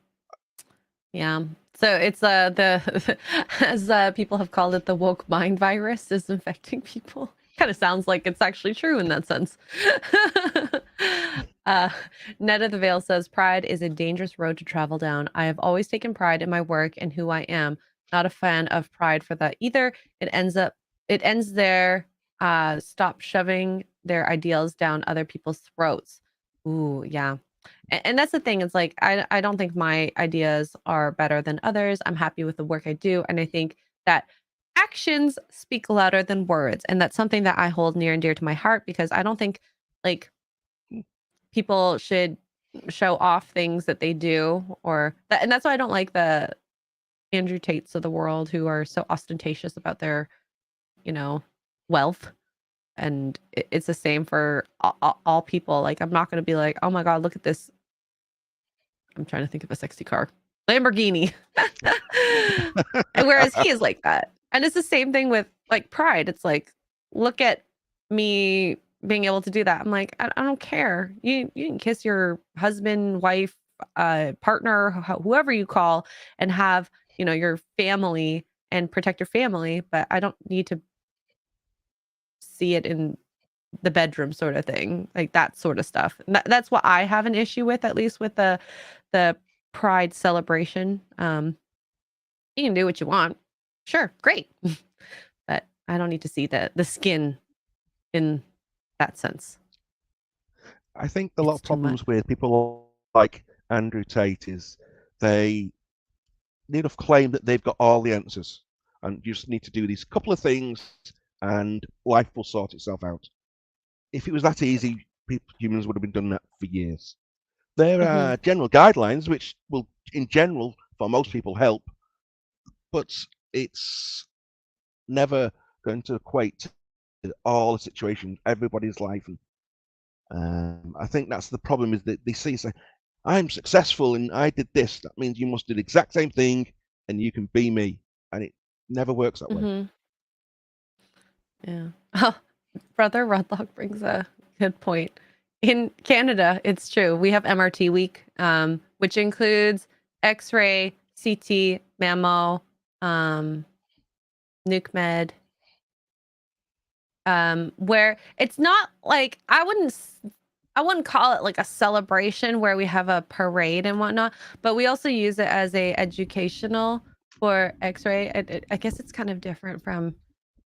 Yeah. So it's the as people have called it, the woke mind virus is infecting people. Kind of sounds like it's actually true in that sense. uh, Ned of the Vale says pride is a dangerous road to travel down. I have always taken pride in my work and who I am. Not a fan of pride for that either. It ends there. Stop shoving their ideals down other people's throats. Ooh, yeah. And that's the thing. It's like I don't think my ideas are better than others. I'm happy with the work I do, and I think that actions speak louder than words, and that's something that I hold near and dear to my heart because I don't think like people should show off things that they do or that, and that's why I don't like the Andrew Tates of the world who are so ostentatious about their, you know, wealth. and it's the same for all people. Like, I'm not going to be like, oh my God, look at this. I'm trying to think of a sexy car. Lamborghini. And whereas he is like that. And it's the same thing with like pride. It's like, look at me being able to do that. I'm like, I don't care. You can kiss your husband, wife, partner, whoever you call, and have, your family and protect your family, but I don't need to see it in the bedroom sort of thing, like that sort of stuff. And that's what I have an issue with, at least with the pride celebration. You can do what you want. Sure, great. But I don't need to see the skin in that sense. I think a lot It's of too much. problems with people like Andrew Tate is they need to claim that they've got all the answers and you just need to do these couple of things and life will sort itself out. If it was that easy, humans would have been doing that for years. There are general guidelines which will, in general, for most people help, but it's never going to equate to all the situations, everybody's life. And I think that's the problem is that they say, I'm successful and I did this. That means you must do the exact same thing and you can be me. And it never works that way. Yeah. Oh, Brother Rudlock brings a good point. In Canada, it's true. We have MRT week, which includes X-ray, CT, mammo, nuke med, where it's not like I wouldn't call it like a celebration where we have a parade and whatnot, but we also use it as a educational for X-ray. I guess it's kind of different from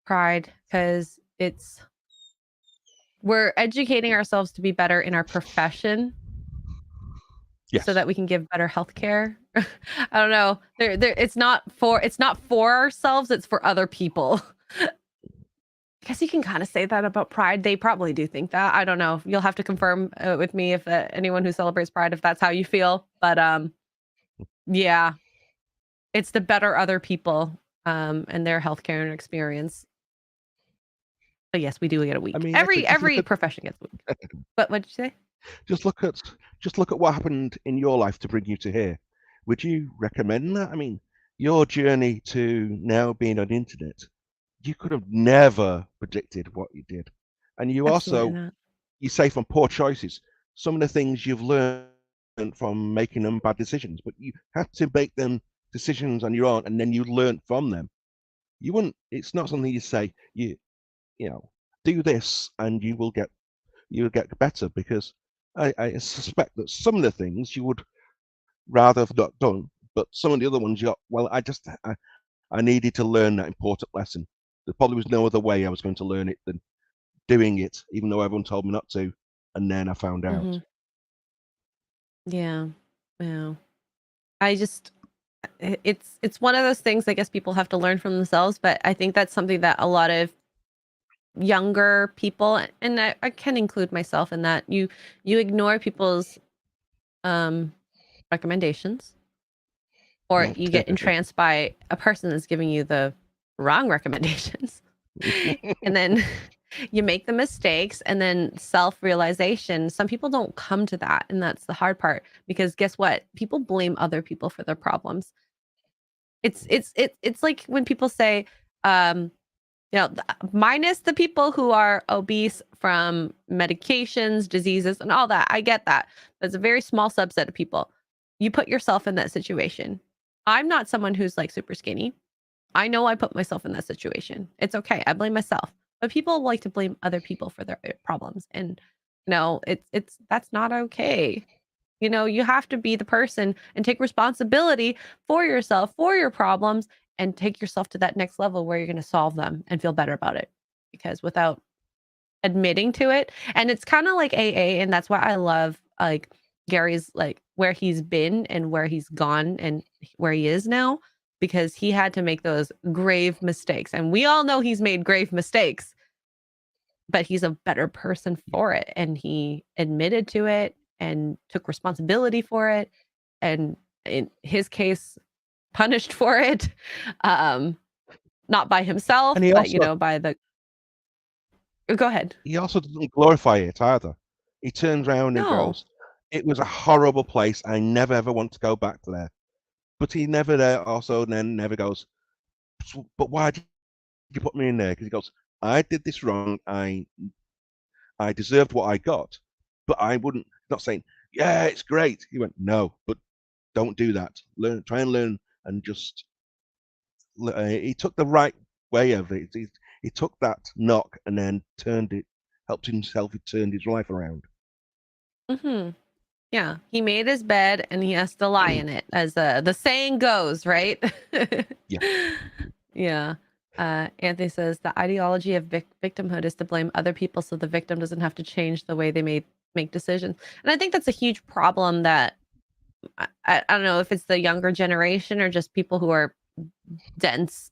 Pride because we're educating ourselves to be better in our profession. Yes. So that we can give better healthcare. I don't know. It's not for ourselves. It's for other people. I guess you can kind of say that about Pride. They probably do think that. I don't know. You'll have to confirm with me if anyone who celebrates Pride, if that's how you feel. But yeah, it's to better other people and their healthcare and experience. But yes, we do get a week. I mean, every profession gets a week. But what'd you say? Just look at what happened in your life to bring you to here. Would you recommend that? I mean, your journey to now being on the internet, you could have never predicted what you did. And you Absolutely also, not. you say from poor choices, some of the things you've learned from making them bad decisions, but you had to make them decisions on your own and then you learn from them. You wouldn't, it's not something you say, you know, do this and you'll get better because I suspect that some of the things you would rather have not done, but some of the other ones you got, well, I needed to learn that important lesson. There probably was no other way I was going to learn it than doing it, even though everyone told me not to, and then I found out. Yeah. Yeah. It's one of those things I guess people have to learn from themselves, but I think that's something that a lot of younger people, and I can include myself in that, you ignore people's recommendations, or you get entranced by a person that's giving you the wrong recommendations. And then you make the mistakes, and then self-realization. Some people don't come to that, and that's the hard part, because guess what? People blame other people for their problems. It's like when people say, minus the people who are obese from medications, diseases, and all that. I get that. There's a very small subset of people. You put yourself in that situation. I'm not someone who's like super skinny. I know I put myself in that situation. It's okay. I blame myself. But people like to blame other people for their problems. And that's not okay. You have to be the person and take responsibility for yourself, for your problems, and take yourself to that next level where you're going to solve them and feel better about it. Because without admitting to it, and it's kind of like AA, and that's why I love like Gary's, like where he's been and where he's gone and where he is now, because he had to make those grave mistakes. And we all know he's made grave mistakes, but he's a better person for it. And he admitted to it and took responsibility for it. And in his case, punished for it. Not by himself, And he but also, by the Go ahead. he also doesn't glorify it either. He turns around and No. goes, "It was a horrible place. I never ever want to go back to there." But he never there also then never goes, "But why did you put me in there?" Because he goes, "I did this wrong. I deserved what I got, but I wouldn't." Not saying, "Yeah, it's great." He went, "No, but don't do that. Try and learn, and just." He took the right way of it. He took that knock and then turned it, helped himself. He turned his life around. Mm-hmm. Yeah, he made his bed and he has to lie in it, as the saying goes, right? Yeah. Yeah. Anthony says the ideology of victimhood is to blame other people so the victim doesn't have to change the way they make decisions. And I think that's a huge problem that I don't know if it's the younger generation or just people who are dense.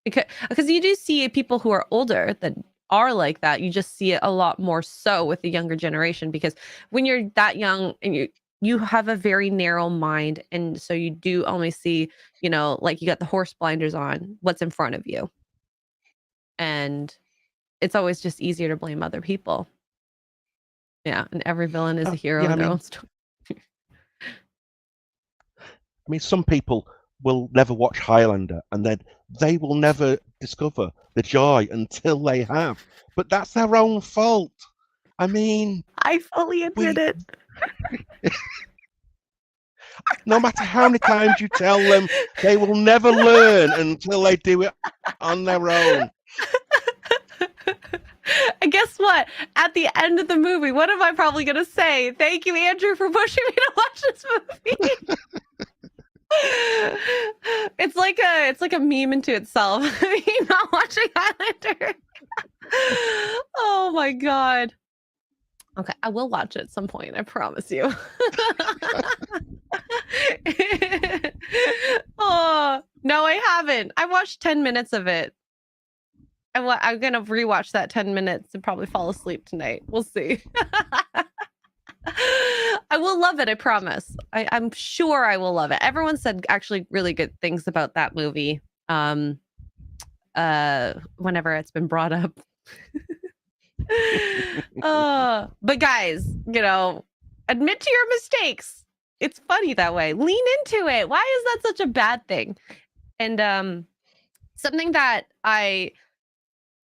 Because you do see people who are older that are like that. You just see it a lot more so with the younger generation, because when you're that young and you have a very narrow mind, and so you do only see, like, you got the horse blinders on what's in front of you, and it's always just easier to blame other people. Yeah, and every villain is a hero Yeah, in their own story. I mean, some people will never watch Highlander, and then they will never discover the joy until they have. But that's their own fault. I mean, I fully admit it. no matter how many times you tell them, they will never learn until they do it on their own. And guess what? At the end of the movie, what am I probably going to say? Thank you, Andrew, for pushing me to watch this movie. It's like a meme into itself. Me not watching Highlander. Oh my god. Okay, I will watch it at some point, I promise you. Oh, no, I haven't. I watched 10 minutes of it. I'm gonna rewatch that 10 minutes and probably fall asleep tonight. We'll see. I will love it, I promise. I'm sure I will love it. Everyone said actually really good things about that movie. Whenever it's been brought up. But guys, admit to your mistakes. It's funny that way. Lean into it. Why is that such a bad thing? And something that I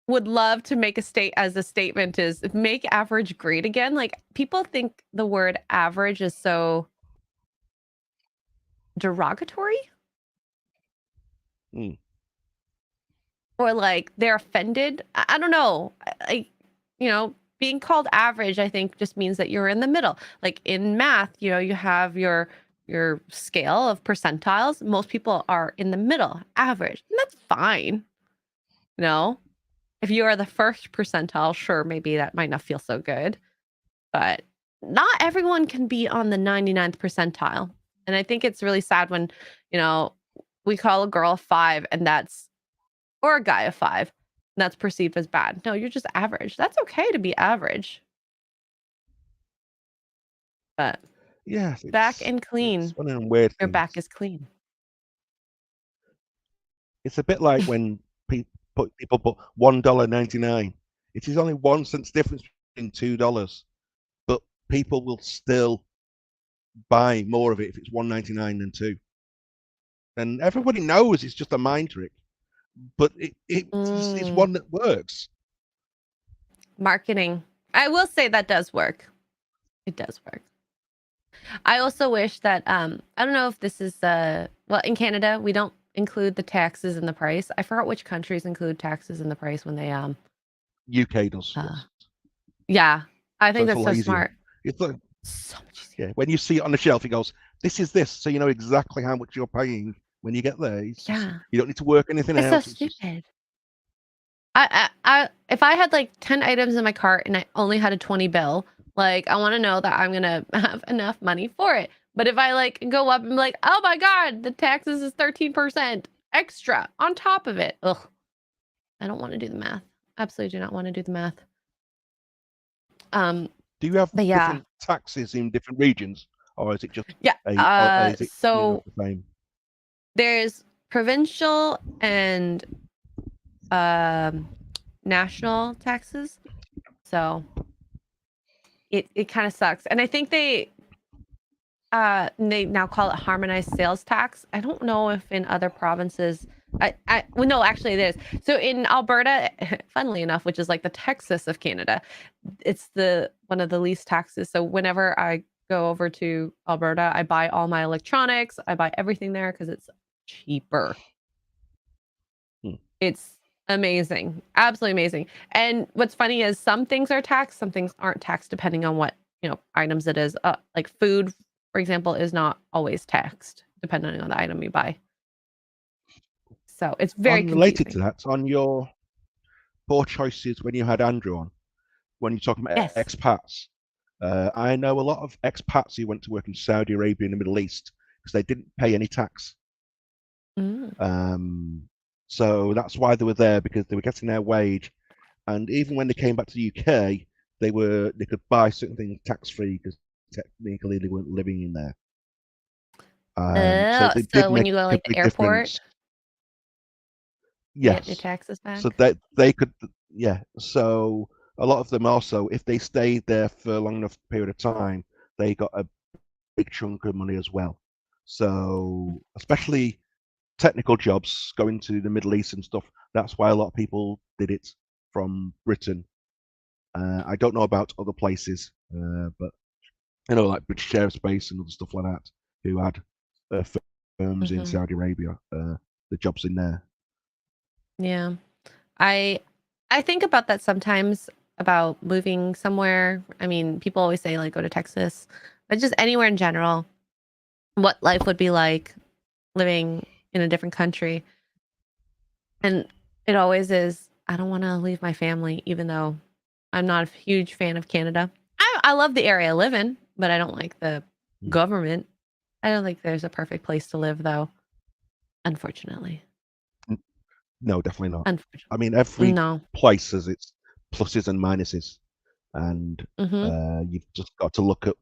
would love to make as a statement is make average great again. Like, people think the word average is so derogatory. Or like they're offended. I don't know. Being called average, I think, just means that you're in the middle. Like in math, you have your scale of percentiles. Most people are in the middle, average, and that's fine. If you are the first percentile, sure, maybe that might not feel so good, but not everyone can be on the 99th percentile. And I think it's really sad when, we call a girl a 5 or a guy a 5, and that's perceived as bad. No, you're just average. That's okay to be average. But yeah, back and clean. It's one of them weird Your things. back is clean. It's a bit like when people put $1.99. It is only 1 cent difference between $2, but people will still buy more of it if it's $1.99 than 2. And everybody knows it's just a mind trick, but it's one that works. Marketing. I will say that does work. It does work. I also wish that I don't know if this is in Canada we don't include the taxes in the price. I forgot which countries include taxes in the price when they UK does. Yeah, I think that's so smart. It's like, so much easier. Yeah, when you see it on the shelf, it goes, "This is this," so you know exactly how much you're paying when you get there. You don't need to work anything else. It's so stupid. If I had like 10 items in my cart and I only had a 20 bill, like, I want to know that I'm gonna have enough money for it. But if I like go up and be like, oh my god, the taxes is 13% extra on top of it, ugh, I don't want to do the math. Absolutely do not want to do the math. Do you have different taxes in different regions, or is it just so the same? There's provincial and national taxes. So it kind of sucks. And I think they now call it harmonized sales tax. I don't know if in other provinces well, no, actually it is. So in Alberta, funnily enough, which is like the Texas of Canada, it's the one of the least taxes. So whenever I go over to Alberta, I buy all my electronics, I buy everything there because it's cheaper. Hmm. It's amazing. Absolutely amazing. And what's funny is some things are taxed, some things aren't taxed depending on what, items it is. Like food, for example, is not always taxed depending on the item you buy. So it's very Unrelated to confusing. that, on your poor choices when you had Andrew on, when you're talking about Yes. expats, I know a lot of expats who went to work in Saudi Arabia and the Middle East because they didn't pay any tax. Mm. So that's why they were there, because they were getting their wage, and even when they came back to the UK, they could buy certain things tax free because technically they weren't living in there. So they did So when make you go to, a like, the big airport, difference. you get your Yes. taxes back? So they could, yeah. So a lot of them also, if they stayed there for a long enough period of time, they got a big chunk of money as well. So especially technical jobs going to the Middle East and stuff, that's why a lot of people did it from Britain. I don't know about other places, but like British Aerospace and other stuff like that, who had firms in Mhm. Saudi Arabia, the jobs in there. Yeah. I I think about that sometimes about moving somewhere. I mean, people always say like go to Texas, but just anywhere in general, what life would be like living in a different country. And it always is, I don't want to leave my family, even though I'm not a huge fan of Canada. I love the area I live in, but I don't like the Mm. government. I don't think there's a perfect place to live, though. Unfortunately. No, definitely not. Unfortunately. I mean, every No. place has its pluses and minuses, and Mm-hmm. you've just got to look at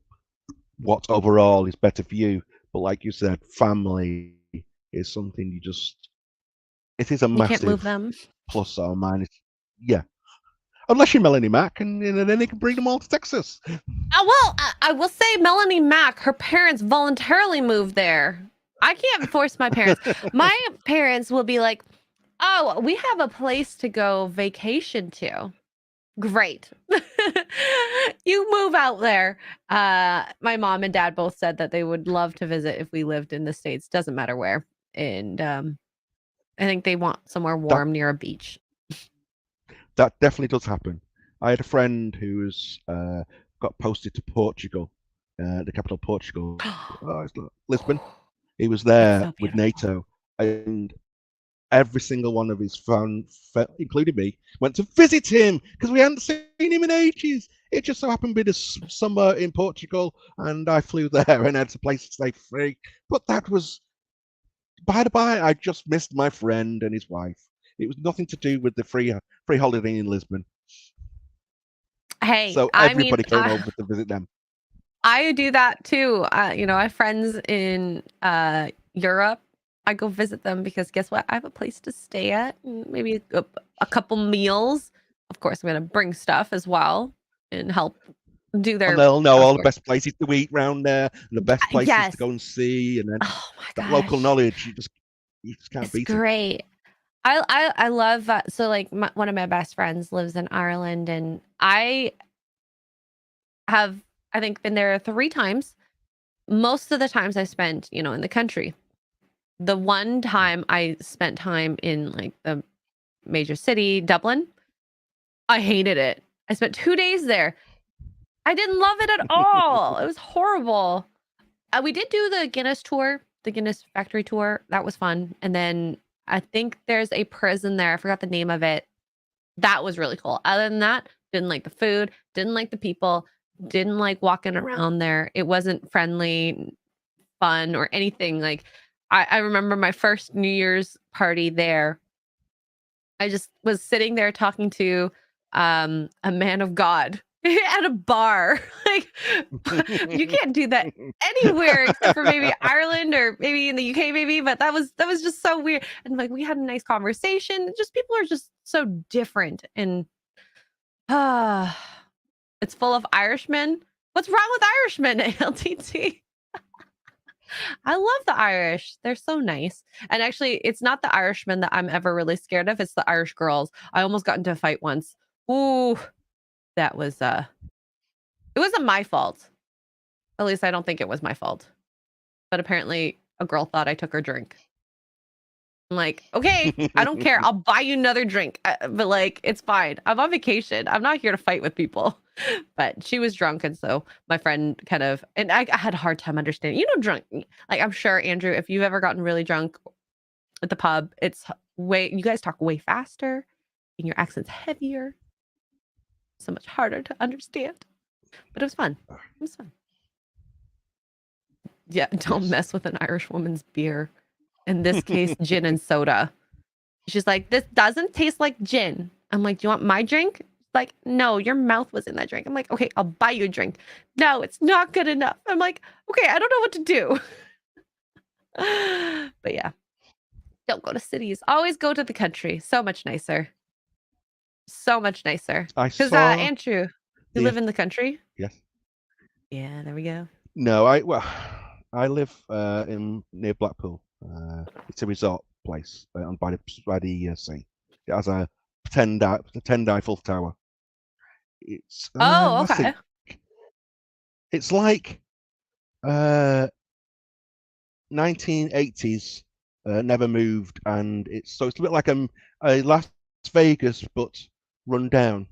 what overall is better for you. But like you said, family is something it is a You can't move massive them. plus or minus. Yeah. Unless you're Melanie Mack, and then they can bring them all to Texas. Well, I will say Melanie Mack, her parents voluntarily moved there. I can't force my parents. My parents will be like, "Oh, we have a place to go vacation to." Great. You move out there. My mom and dad both said that they would love to visit if we lived in the States, doesn't matter where. And I think they want somewhere That warm near a beach. that definitely does happen. I had a friend who's got posted to Portugal, the capital of Portugal. It's Lisbon. He was It's there so with beautiful. NATO, and every single one of his friends, including me, went to visit him because we hadn't seen him in ages. It just so happened to be the summer in Portugal, and I flew there and had a place to stay free. But that was, by the by, I just missed my friend and his wife. It was nothing to do with the free holiday in Lisbon. Hey, So I mean, everybody came over to visit them. I do that too. I have friends in Europe. I go visit them because guess what? I have a place to stay at, and maybe a couple meals. Of course, I'm gonna bring stuff as well and help do And their, they'll know of all the course. best places to eat round there, and the best places to Yes. go and see, and then Oh my that local gosh, knowledge, you just can't it's beat it. great. I love so like one of my best friends lives in Ireland, and have I think been there 3 times. Most of the times I spent, in the country. The one time I spent time in, like, the major city, Dublin, I hated it. I spent 2 days there. I didn't love it at all. It was horrible. We did do the Guinness tour, the Guinness factory tour. That was fun, and then I think there's a prison there. I forgot the name of it. That was really cool. Other than that, didn't like the food, didn't like the people, didn't like walking around there. It wasn't friendly, fun, or anything. Like, I remember my first New Year's party there. I just was sitting there talking to a man of God. at a bar. Like you can't do that anywhere except for maybe Ireland or maybe in the UK, maybe. But that was just so weird. And like we had a nice conversation. Just people are just so different, and it's full of Irishmen. What's wrong with Irishmen, LTT? I love the Irish. They're so nice. And actually, it's not the Irishmen that I'm ever really scared of. It's the Irish girls. I almost got into a fight once. Ooh, that was it wasn't my fault. At least I don't think it was my fault. But apparently a girl thought I took her drink. I'm like, okay, I don't care. I'll buy you another drink. But like, it's fine. I'm on vacation. I'm not here to fight with people. But she was drunk. And so my friend kind of, and I had a hard time understanding, drunk. Like, I'm sure, Andrew, if you've ever gotten really drunk at the pub, it's you guys talk way faster and your accent's heavier. So much harder to understand. But it was fun. It was fun. Yeah, don't mess with an Irish woman's beer. In this case, gin and soda. She's like, this doesn't taste like gin. I'm like, do you want my drink? Like, no, your mouth was in that drink. I'm like, okay, I'll buy you a drink. No, it's not good enough. I'm like, okay, I don't know what to do. But yeah, don't go to cities. Always go to the country. So much nicer. So much nicer. Because Andrew, you live in the country? Yes. Yeah, there we go. No, I live near Blackpool. It's a resort place by the sea. It has a pretend Eiffel Tower. It's okay. It's like 1980s, never moved, and it's a bit like a Las Vegas but run down.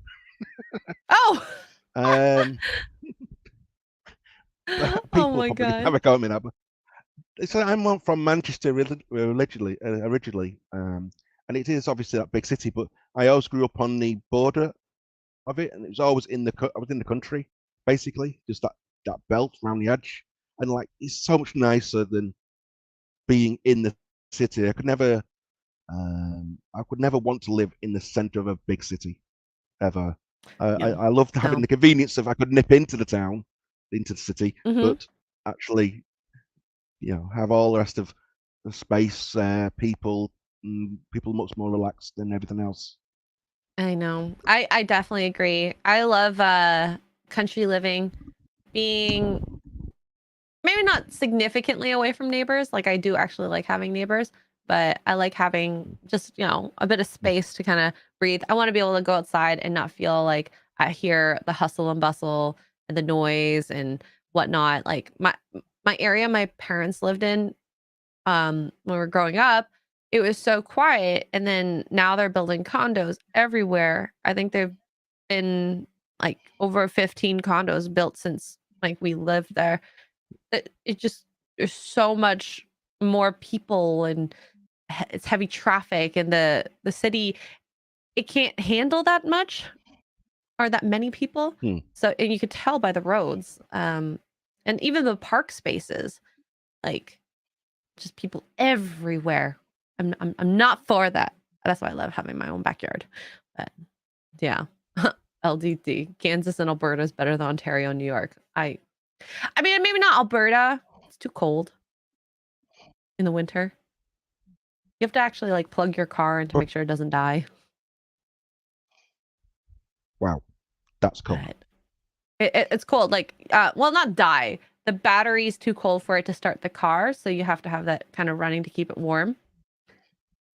Oh. People my probably God. have a go at me now, but so I'm from Manchester originally, and it is obviously that big city. But I always grew up on the border of it, and it was always I was in the country, basically, just that belt around the edge, and like it's so much nicer than being in the city. I could never want to live in the center of a big city ever. I loved having the convenience of I could nip into the town, into the city, but actually, have all the rest of the space, people much more relaxed than everything else. I know. I definitely agree. I love country living, being maybe not significantly away from neighbors. Like I do actually like having neighbors, but I like having just, a bit of space to kind of breathe. I want to be able to go outside and not feel like I hear the hustle and bustle and the noise and whatnot. Like my area my parents lived in when we were growing up, it was so quiet. And then now they're building condos everywhere. I think they've been like over 15 condos built since like we lived there. It just there's so much more people, and it's heavy traffic, and the city, it can't handle that much or that many people. So, and you could tell by the roads, and even the park spaces, like just people everywhere. I'm not for that. That's why I love having my own backyard. But yeah, LDT, Kansas and Alberta is better than Ontario and New York. I mean, maybe not Alberta. It's too cold in the winter. You have to actually like plug your car in to make sure it doesn't die. Wow, that's cold. It's cold. Like, well, not die. The battery's too cold for it to start the car, so you have to have that kind of running to keep it warm.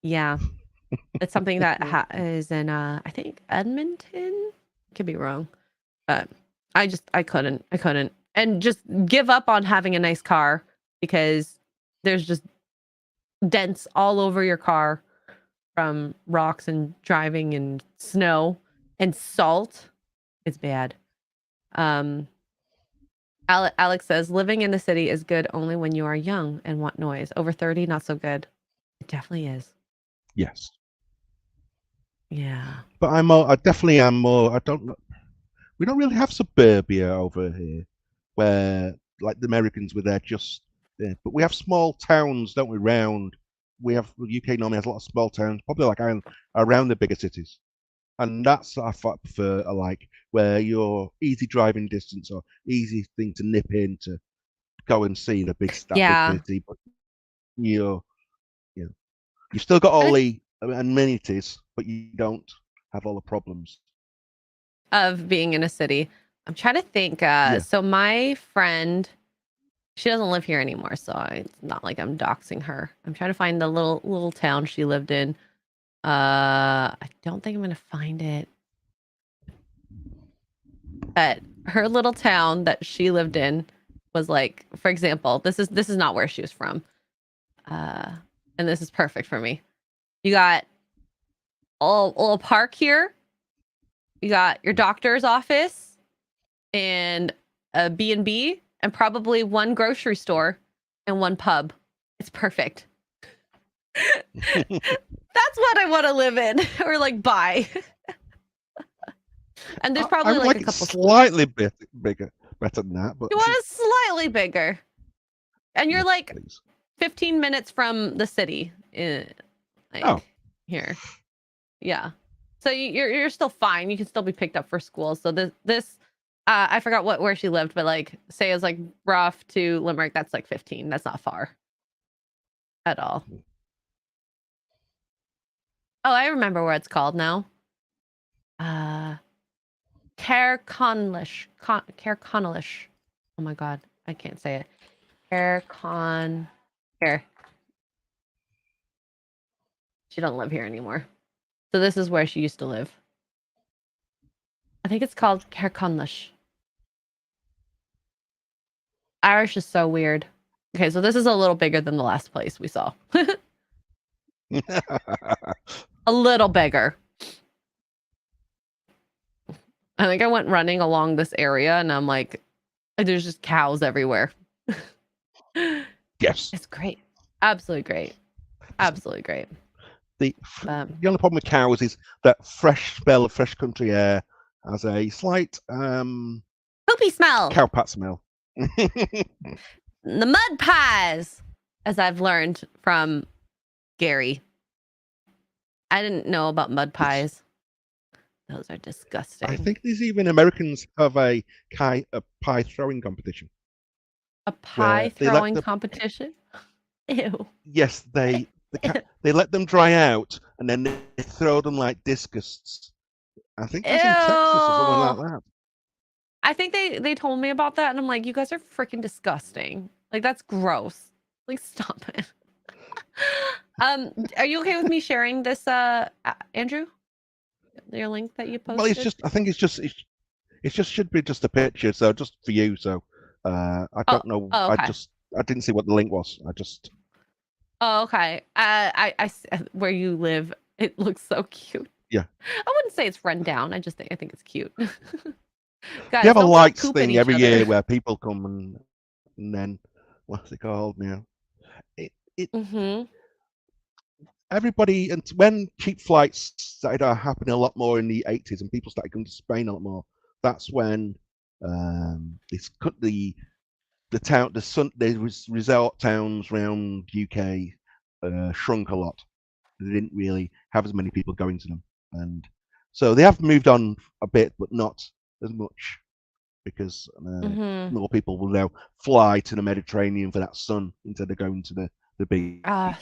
Yeah, it's something that is in I think Edmonton. Could be wrong, but I couldn't, and just give up on having a nice car because there's just dents all over your car from rocks and driving and snow and salt. It's bad. Alex says living in the city is good only when you are young and want noise. Over 30, not so good. It definitely is. Yes. Yeah. But I definitely am more. We don't really have suburbia over here, where like the Americans were there just. But we have small towns, don't we? The UK normally has a lot of small towns, probably like around the bigger cities. And that's I prefer. I like where you're easy driving distance or easy thing to nip in to go and see the big Yeah. city, but you're you know, you still got all And the amenities, but you don't have all the problems. of being in a city. I'm trying to think. Yeah. So my friend, she doesn't live here anymore, so it's not like I'm doxing her. I'm trying to find the little town she lived in. I don't think I'm gonna find it. But her little town that she lived in was like, for example, this is not where she was from. And this is perfect for me. You got a little park here. You got your doctor's office and a B&B and probably one grocery store and one pub. It's perfect. That's what I want to live in or like buy. And there's I probably would like like a it couple. slightly better than that, but You want it slightly bigger. And you're yes, like please. 15 minutes from the city. Oh. Here. Yeah. So you're still fine. You can still be picked up for school. So this I forgot where she lived, but like say it's like Rough to Limerick, that's like 15. That's not far at all. Oh, I remember where it's called now. Cairconlish. Cairconlish. Oh my god, I can't say it. Caircon. Here. She don't live here anymore. So this is where she used to live. I think it's called Cairconlish. Irish is so weird. Okay, so this is a little bigger than the last place we saw. A little bigger. I think I went running along this area and I'm like, there's just cows everywhere. Yes. It's great. Absolutely great. Absolutely great. The only problem with cows is that fresh smell of fresh country air has a slight poopy smell. Cow pat smell. The mud pies, as I've learned from Gary. I didn't know about mud pies. Those are disgusting. I think there's even Americans have a pie throwing competition. A pie throwing competition? Ew. Yes, they let them dry out and then they throw them like discus. I think it's in Texas or something like that. I think they told me about that and I'm like, you guys are freaking disgusting. Like that's gross. Like stop it. Are you okay with me sharing this Andrew? Your link that you posted? Well, it's just I think it's just should be just a picture, so just for you. So I don't know. Oh, okay. I didn't see what the link was. I just. Oh, okay. I where you live, it looks so cute. Yeah. I wouldn't say it's run down. I think it's cute. Guys, you have a lights thing every year where people come and then what's it called now? Everybody, and when cheap flights started happening a lot more in the 80s and people started going to Spain a lot more, that's when the resort towns around UK shrunk a lot. They didn't really have as many people going to them, and so they have moved on a bit, but not as much because more people will now fly to the Mediterranean for that sun instead of going to the beach.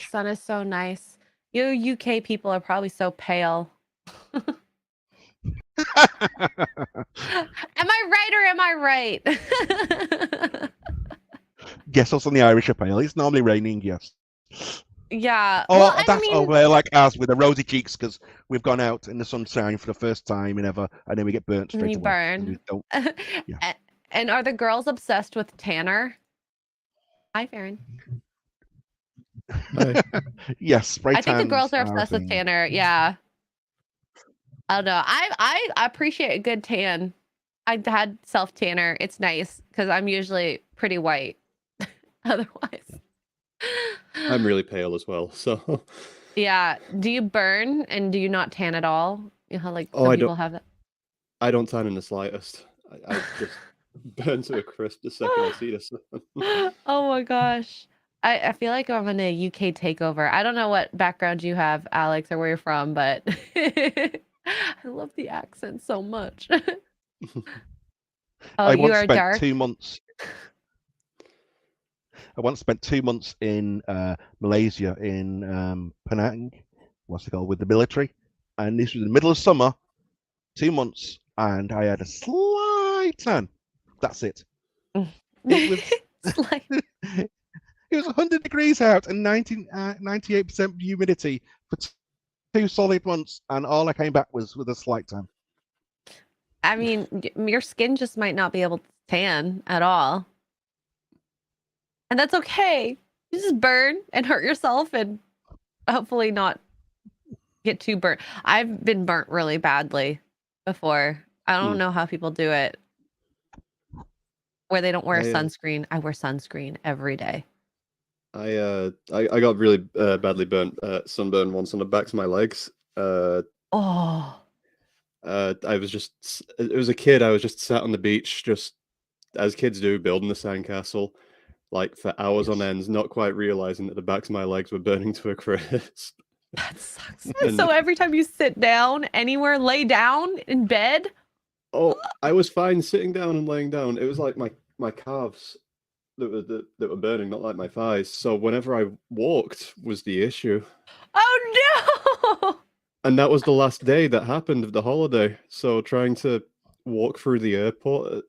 Sun is so nice. You UK people are probably so pale. Am I right or am I right? Yes, also the Irish are pale. It's normally raining, yes. Yeah. Oh, well, that's we're like us with the rosy cheeks because we've gone out in the sunshine for the first time in ever, and then we get burnt straight away. Burn. Yeah. And are the girls obsessed with Tanner? Hi, Farron. Yes, spray I think the girls are obsessed with Tanner. Yeah. I don't know. I appreciate a good tan. I had self tanner. It's nice because I'm usually pretty white. Otherwise, I'm really pale as well. So yeah. Do you burn and do you not tan at all? You know, like some people have that. I don't tan in the slightest. I just burn to a crisp the second I see this. Oh my gosh. I feel like I'm in a UK takeover. I don't know what background you have, Alex, or where you're from, but I love the accent so much. Oh, I you once are spent dark. 2 months. I once spent 2 months in Malaysia in Penang, what's it called, with the military, and this was in the middle of summer. 2 months, and I had a slight tan. That's it. It was It's like, it was 100 degrees out and 98% humidity for 2 solid months, and all I came back was with a slight tan. I mean, your skin just might not be able to tan at all. And that's okay. You just burn and hurt yourself and hopefully not get too burnt. I've been burnt really badly before. I don't know how people do it. Where they don't wear sunscreen. I wear sunscreen every day. I got really badly burnt sunburn once on the backs of my legs. Oh. I was just, it was a kid. I was just sat on the beach, just as kids do, building the sandcastle, like for hours on ends, not quite realizing that the backs of my legs were burning to a crisp. That sucks. And- So every time you sit down anywhere, lay down in bed. Oh, I was fine sitting down and laying down. It was like my calves that were burning, not like my thighs. So whenever I walked was the issue. Oh no! And that was the last day that happened of the holiday. So trying to walk through the airport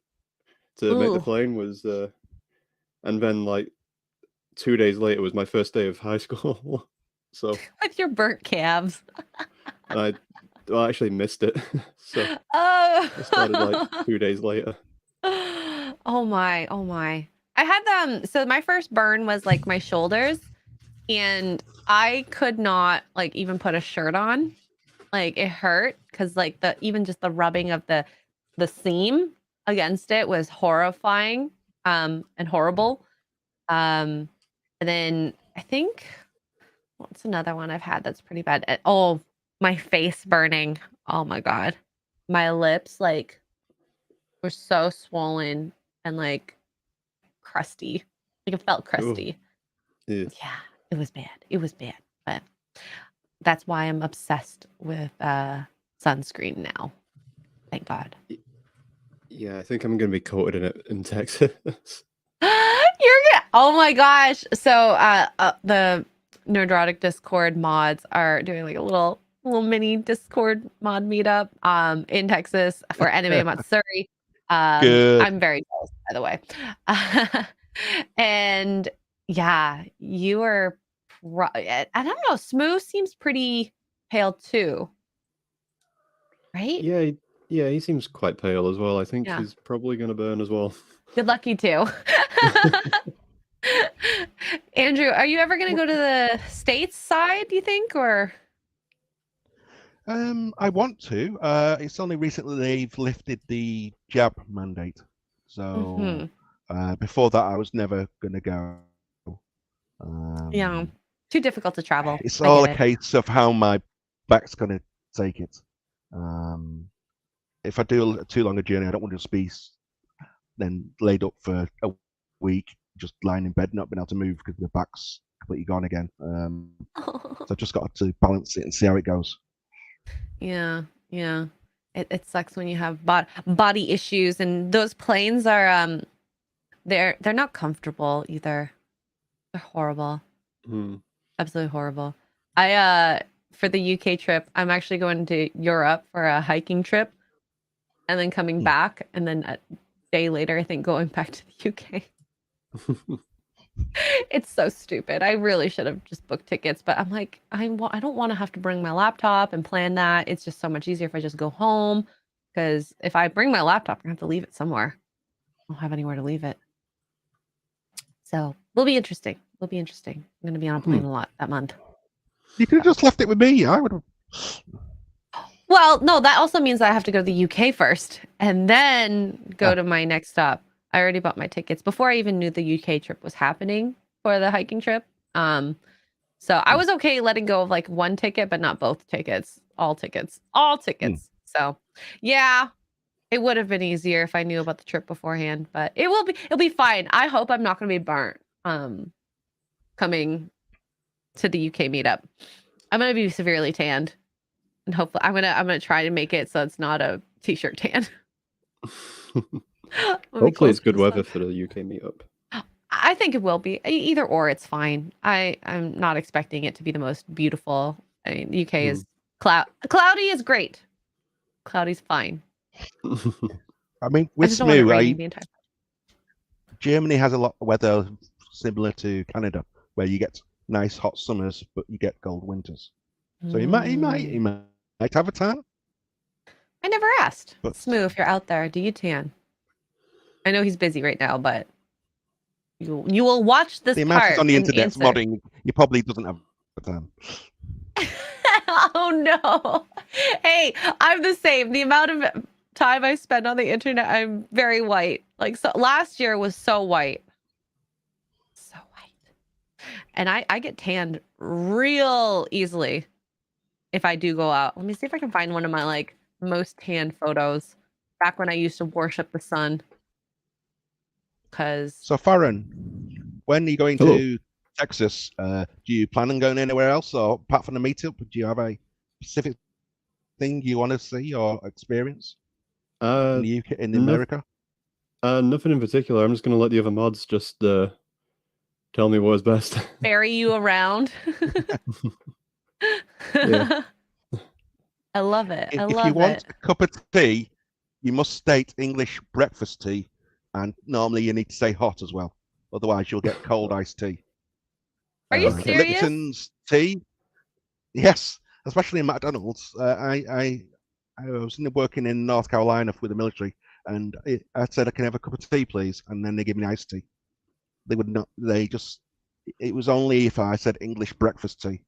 to make the Ooh. plane was, and then like 2 days later was my first day of high school. So With your burnt calves. I actually missed it. So Oh. I started like 2 days later. Oh my, oh my. I had so my first burn was like my shoulders, and I could not like even put a shirt on. Like it hurt because like even just the rubbing of the seam against it was horrifying and horrible. And then I think what's another one I've had that's pretty bad? Oh, my face burning. Oh my god. My lips like were so swollen and like crusty. Like it felt crusty. Yeah. Yeah, it was bad. It was bad. But that's why I'm obsessed with sunscreen now. Thank God. Yeah, I think I'm gonna be coated in it in Texas. Oh my gosh. So the Nerdrotic Discord mods are doing like a little mini Discord mod meetup in Texas for Anime Matsuri. Good. I'm very close, by the way. And yeah, you are I don't know, Smooth seems pretty pale too. Right? Yeah, he seems quite pale as well. I think Yeah. he's probably gonna burn as well. Good luck, you too. Andrew, are you ever going to go to the States side, do you think, or? I want to. It's only recently they've lifted the jab mandate, so before that I was never going to go. Yeah, too difficult to travel. It's all a case of how my back's going to take it. If I do too long a journey, I don't want to just be then laid up for a week, just lying in bed, not being able to move because the back's completely gone again. So I've just got to balance it and see how it goes. Yeah. It sucks when you have body issues, and those planes are they're not comfortable either. They're horrible. Absolutely horrible. I for the UK trip, I'm actually going to Europe for a hiking trip, and then coming back, and then a day later, I think going back to the UK. It's so stupid. I really should have just booked tickets, but I'm like, I don't want to have to bring my laptop and plan that. It's just so much easier if I just go home, because if I bring my laptop, I'm gonna have to leave it somewhere. I don't have anywhere to leave it. So it'll be interesting. I'm gonna be on a plane a lot that month. You could have just left it with me. I would have. Well, no, that also means I have to go to the UK first and then go to my next stop. I already bought my tickets before I even knew the UK trip was happening for the hiking trip. So I was okay letting go of like one ticket, but not both tickets. All tickets. So yeah, it would have been easier if I knew about the trip beforehand, but it'll be fine. I hope I'm not gonna be burnt coming to the UK meetup. I'm gonna be severely tanned. And hopefully I'm gonna try to make it so it's not a t-shirt tan. When we Hopefully, close it's good the sun. weather for the UK meetup. I think it will be. Either or, it's fine. I'm not expecting it to be the most beautiful. I mean, UK is cloudy is great. Cloudy's fine. I mean, I with just don't want it Smoo, raining the entire. Germany has a lot of weather similar to Canada, where you get nice hot summers, but you get cold winters. So he might have a tan. I never asked. But- Smoo, if you're out there, do you tan? I know he's busy right now, but you will watch this The amount part he's on the and internet answer. modding, he probably doesn't have a tan. Oh no. Hey, I'm the same. The amount of time I spend on the internet, I'm very white. Like, so last year was so white. So white. And I get tanned real easily if I do go out. Let me see if I can find one of my like most tan photos back when I used to worship the sun. Cause So Farron, when are you going Hello. to Texas? Do you plan on going anywhere else, or apart from the meetup, do you have a specific thing you want to see or experience in the UK, in no- America? Nothing in particular. I'm just gonna let the other mods just tell me what is best. ferry you around. Yeah. I love it. I If you love want it. a cup of tea, you must state English breakfast tea, and normally you need to say hot as well. Otherwise, you'll get cold iced tea. Are you Okay. serious? Lipton's tea, yes, especially in McDonald's. I was working in North Carolina with the military, and I said, "I can have a cup of tea, please," and then they give me iced tea. They would not. They just. It was only if I said English breakfast tea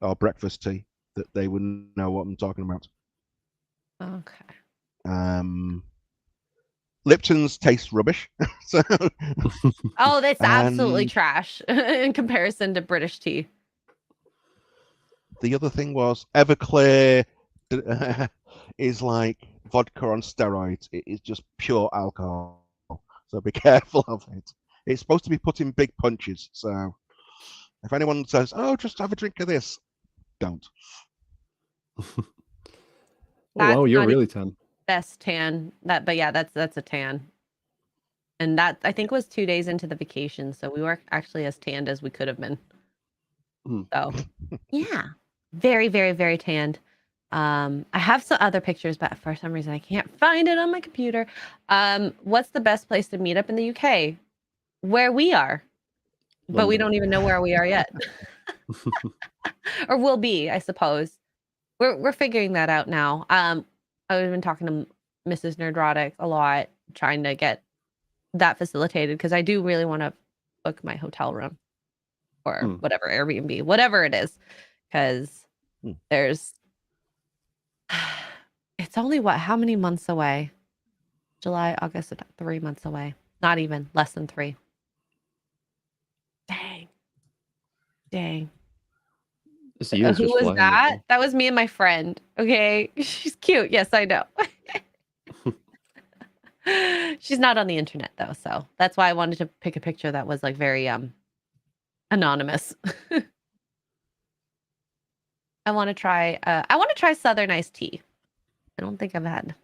or breakfast tea that they would know what I'm talking about. Okay. Lipton's taste rubbish. So Oh, that's absolutely And- trash in comparison to British tea. the other thing was Everclear is like vodka on steroids. It is just pure alcohol. So be careful of it. It's supposed to be put in big punches. So if anyone says, "Oh, just have a drink of this," don't. Oh That's wow, you're not really tan. Best tan. But yeah, that's a tan. And that I think was 2 days into the vacation, so we weren't actually as tanned as we could have been. Hmm. So yeah, very, very, very tanned. I have some other pictures, but for some reason I can't find it on my computer. What's the best place to meet up in the UK? Where we are, but we London. don't even know where we are yet, or will be, I suppose. We're figuring that out now. I've been talking to Mrs. Nerdrotic a lot, trying to get that facilitated because I do really want to book my hotel room or whatever Airbnb, whatever it is, because there's it's only how many months away? July, August, 3 months away. Not even, less than 3. Dang. This year's Who just was flying, that? though. That was me and my friend. Okay, she's cute. Yes, I know. She's not on the internet though, so that's why I wanted to pick a picture that was like very anonymous. I want to try Southern iced tea. I don't think I've had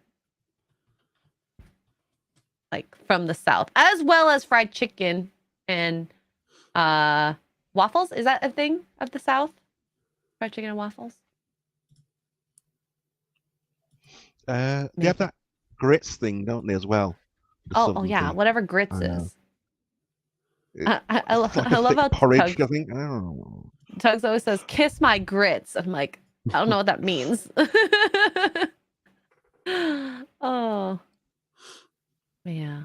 like from the South, as well as fried chicken and waffles. Is that a thing of the South? Fried chicken and waffles? They have that grits thing, don't they, as well? The Oh southern yeah, thing. whatever grits I know. is. I It's like I a love thick how porridge, I think. I don't know. Tugs always says, "Kiss my grits." I'm like, I don't know what that means. Oh, yeah.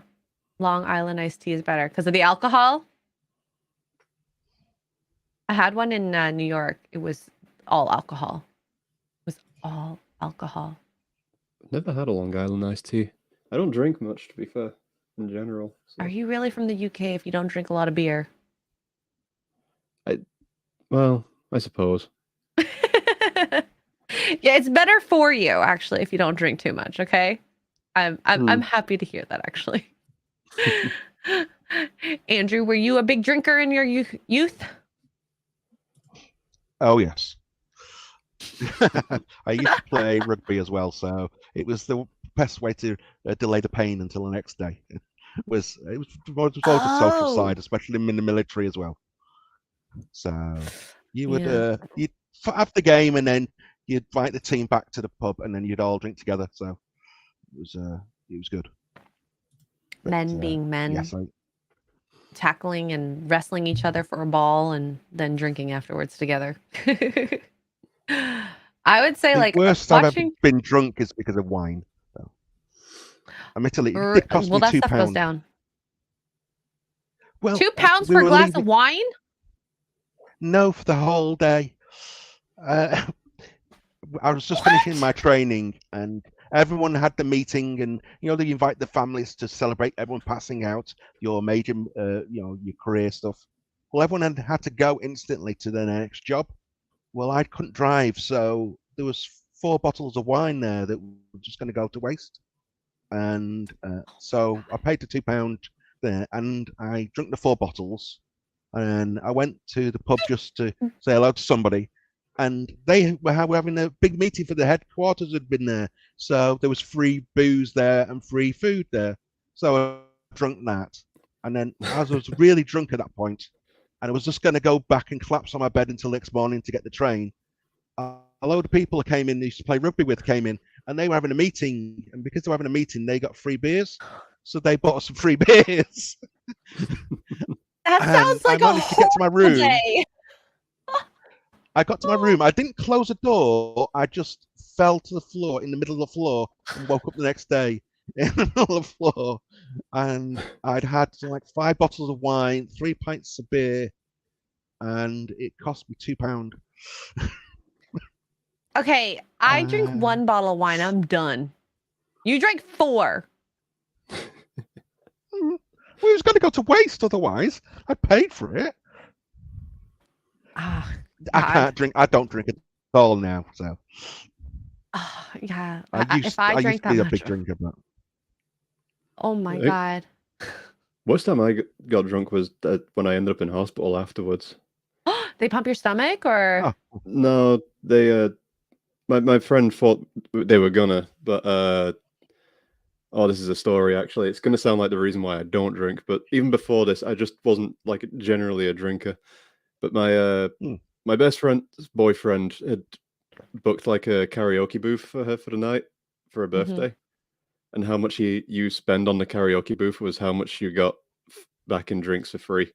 Long Island iced tea is better because of the alcohol. I had one in New York. It was all alcohol. It was all alcohol. Never had a Long Island iced tea. I don't drink much, to be fair, in general. So. Are you really from the UK if you don't drink a lot of beer? Well, I suppose. Yeah, it's better for you actually if you don't drink too much. Okay, I'm happy to hear that actually. Andrew, were you a big drinker in your youth? Oh yes. I used to play rugby as well, so it was the best way to delay the pain until the next day. It was always the social Oh, side, especially in the military as well. So you would yeah. you'd have the game, and then you'd invite the team back to the pub, and then you'd all drink together. So it was good. But, Men being men, yes, tackling and wrestling each other for a ball and then drinking afterwards together. I would say the like worst I've ever watching been drunk is because of wine. So, admittedly, it did cost well, me that stuff goes £2. down. Well, 2 pounds we for a were glass leaving. of wine? No, for the whole day. Uh, I was just finishing my What? training, and everyone had the meeting, and they invite the families to celebrate everyone passing out your major, your career stuff. Well, everyone had to go instantly to their next job. Well, I couldn't drive, so there was 4 bottles of wine there that were just going to go to waste, and so I paid the £2 there, and I drank the 4 bottles, and I went to the pub just to say hello to somebody, and they were having a big meeting for the headquarters had been there, so there was free booze there and free food there. So I drank that, and then I was really drunk at that point, and I was just going to go back and collapse on my bed until next morning to get the train. A load of people came in, they used to play rugby with, came in, and they were having a meeting, and because they were having a meeting, they got free beers, so they bought us some free beers. That And sounds like I a managed to get to my horrible room. day. I got to my room. I didn't close the door. I just fell to the floor in the middle of the floor and woke up the next day in the middle of the floor. And I'd had like 5 bottles of wine, 3 pints of beer, and it cost me £2. Okay, I drink Uh, 1 bottle of wine. I'm done. You drank 4. Well, it was going to go to waste otherwise. I paid for it. Ah, I God. can't drink. I don't drink at all now. So Yeah. If I I drank used to that be a much. big drinker, but Oh my Right. God. Most time I got drunk was when I ended up in hospital afterwards. They pump your stomach or? Oh. No, they my friend thought they were gonna, but oh, this is a story actually. It's gonna sound like the reason why I don't drink, but even before this, I just wasn't like generally a drinker. But my best friend's boyfriend had booked like a karaoke booth for her for the night for her birthday, and how much you spend on the karaoke booth was how much you got back in drinks for free.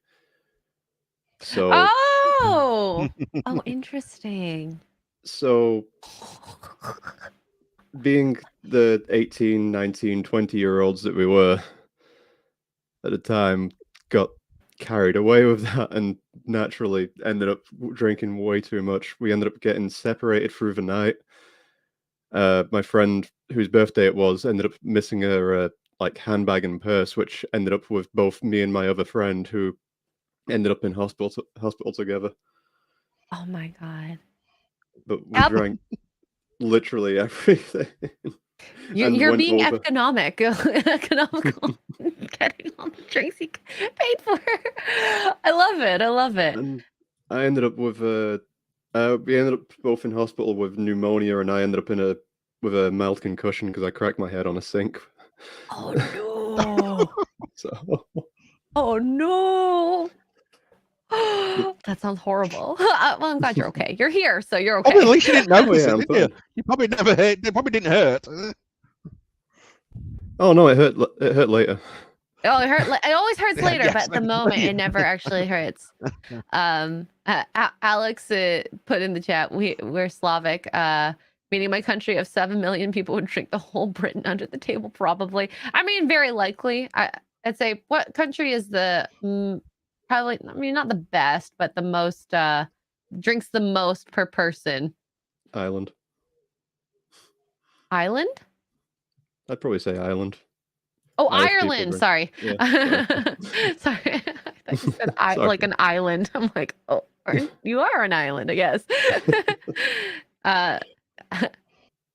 So Oh, interesting. so being the 18, 19, 20-year-olds that we were at the time, got carried away with that and naturally ended up drinking way too much. We ended up getting separated through the night. My friend, whose birthday it was, ended up missing her like handbag and purse, which ended up with both me and my other friend, who ended up in hospital together. Oh my God. But we How- drank literally everything. and You're went being over. economical, getting all the drinks you paid for. I love it. I love it. And I ended up with we ended up both in hospital with pneumonia, and I ended up with a mild concussion because I cracked my head on a sink. Oh no. So Oh no. That sounds horrible. Well, I'm glad you're okay. You're here, so you're okay. Oh, at least you didn't notice yeah, I'm it, did you? fine. You probably never hurt. It probably didn't hurt. Oh no, it hurt. It hurt later. Oh, it hurt. It always hurts later, Yes, but at the moment, it never actually hurts. Alex put in the chat. We're Slavic. Meaning my country of 7 million people would drink the whole Britain under the table, probably. I mean, very likely. I'd say what country is the probably? I mean, not the best, but the most drinks the most per person. Ireland. Island? I'd probably say Ireland. Oh, Irish people Ireland. drink- Sorry. Yeah, Sorry. I thought you said Sorry. like an island. I'm like, oh, you are an island, I guess.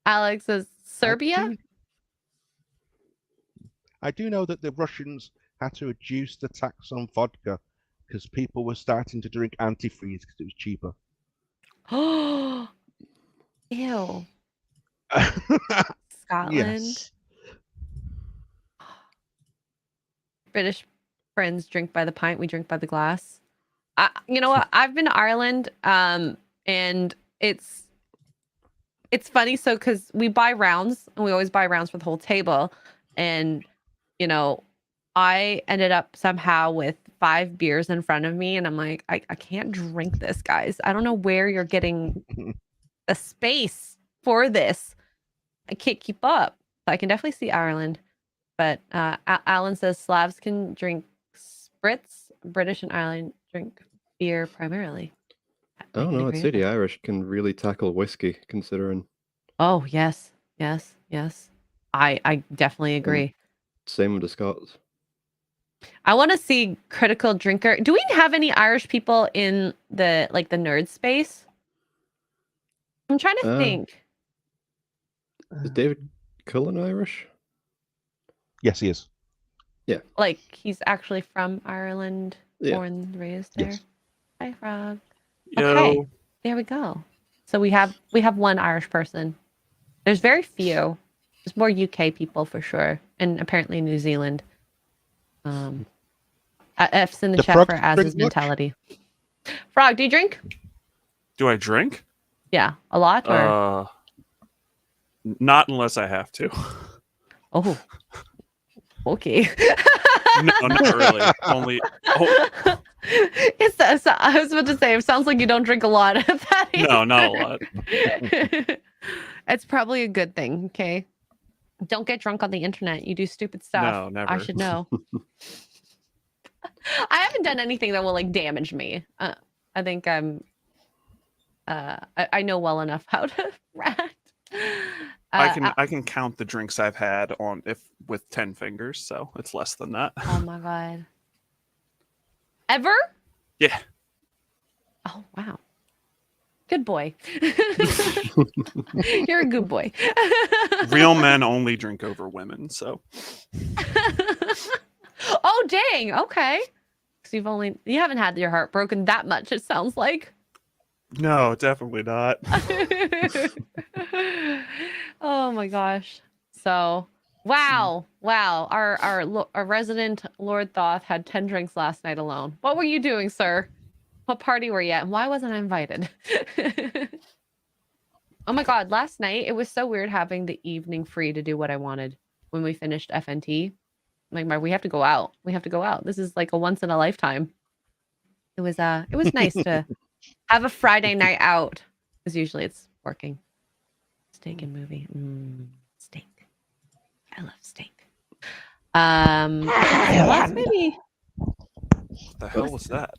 Alex says Serbia. I do know that the Russians had to reduce the tax on vodka because people were starting to drink antifreeze because it was cheaper. Oh, Scotland. Yes. British friends drink by the pint. We drink by the glass. You know what? I've been to Ireland, and it's funny. So because we buy rounds, and we always buy rounds for the whole table, and you know, I ended up somehow with 5 beers in front of me, and I'm like, I can't drink this, guys. I don't know where you're getting the space for this. I can't keep up. So I can definitely see Ireland, but Alan says Slavs can drink spritz. British and Ireland drink beer primarily. I don't can know. I'd agree say with the that. Irish can really tackle whiskey, considering Oh yes, yes, yes. I definitely agree. same with the Scots. I want to see critical drinker. Do we have any Irish people in the nerd space? I'm trying to think. Is David Cullen Irish? Yes, he is. Like he's actually from Ireland, Yeah. born and raised there. Yes. Hi, Frog. Yo, Okay. There we go. So we have one Irish person. There's very few. There's more UK people for sure, and apparently New Zealand. F's in the The chat Frog for Az's drink much? mentality. Frog, do you drink? do I drink? Yeah, a lot or Not unless I have to. oh, okay. No, not really. Only I was about to say, it sounds like you don't drink a lot. no, not a lot. It's probably a good thing. Okay, don't get drunk on the internet. You do stupid stuff. No, never. I should know. I haven't done anything that will like damage me. I think I'm. I know well enough how to rat. I can count the drinks I've had on with 10 fingers, so it's less than that. Oh my god. Ever? Yeah. Oh wow. Good boy. You're a good boy. Real men only drink over women, so Oh dang. Okay. So you haven't had your heart broken that much, it sounds like. no, definitely not. Oh my gosh. So wow. Our resident Lord Thoth had 10 drinks last night alone. What were you doing, sir? What party were you at? And why wasn't I invited? Oh my god, last night it was so weird having the evening free to do what I wanted when we finished FNT. Like we have to go out. We have to go out. This is like a once in a lifetime. It was nice to have a Friday night out. Because usually it's working. Steak and movie. Steak. I love steak. Let's maybe. What the hell was that?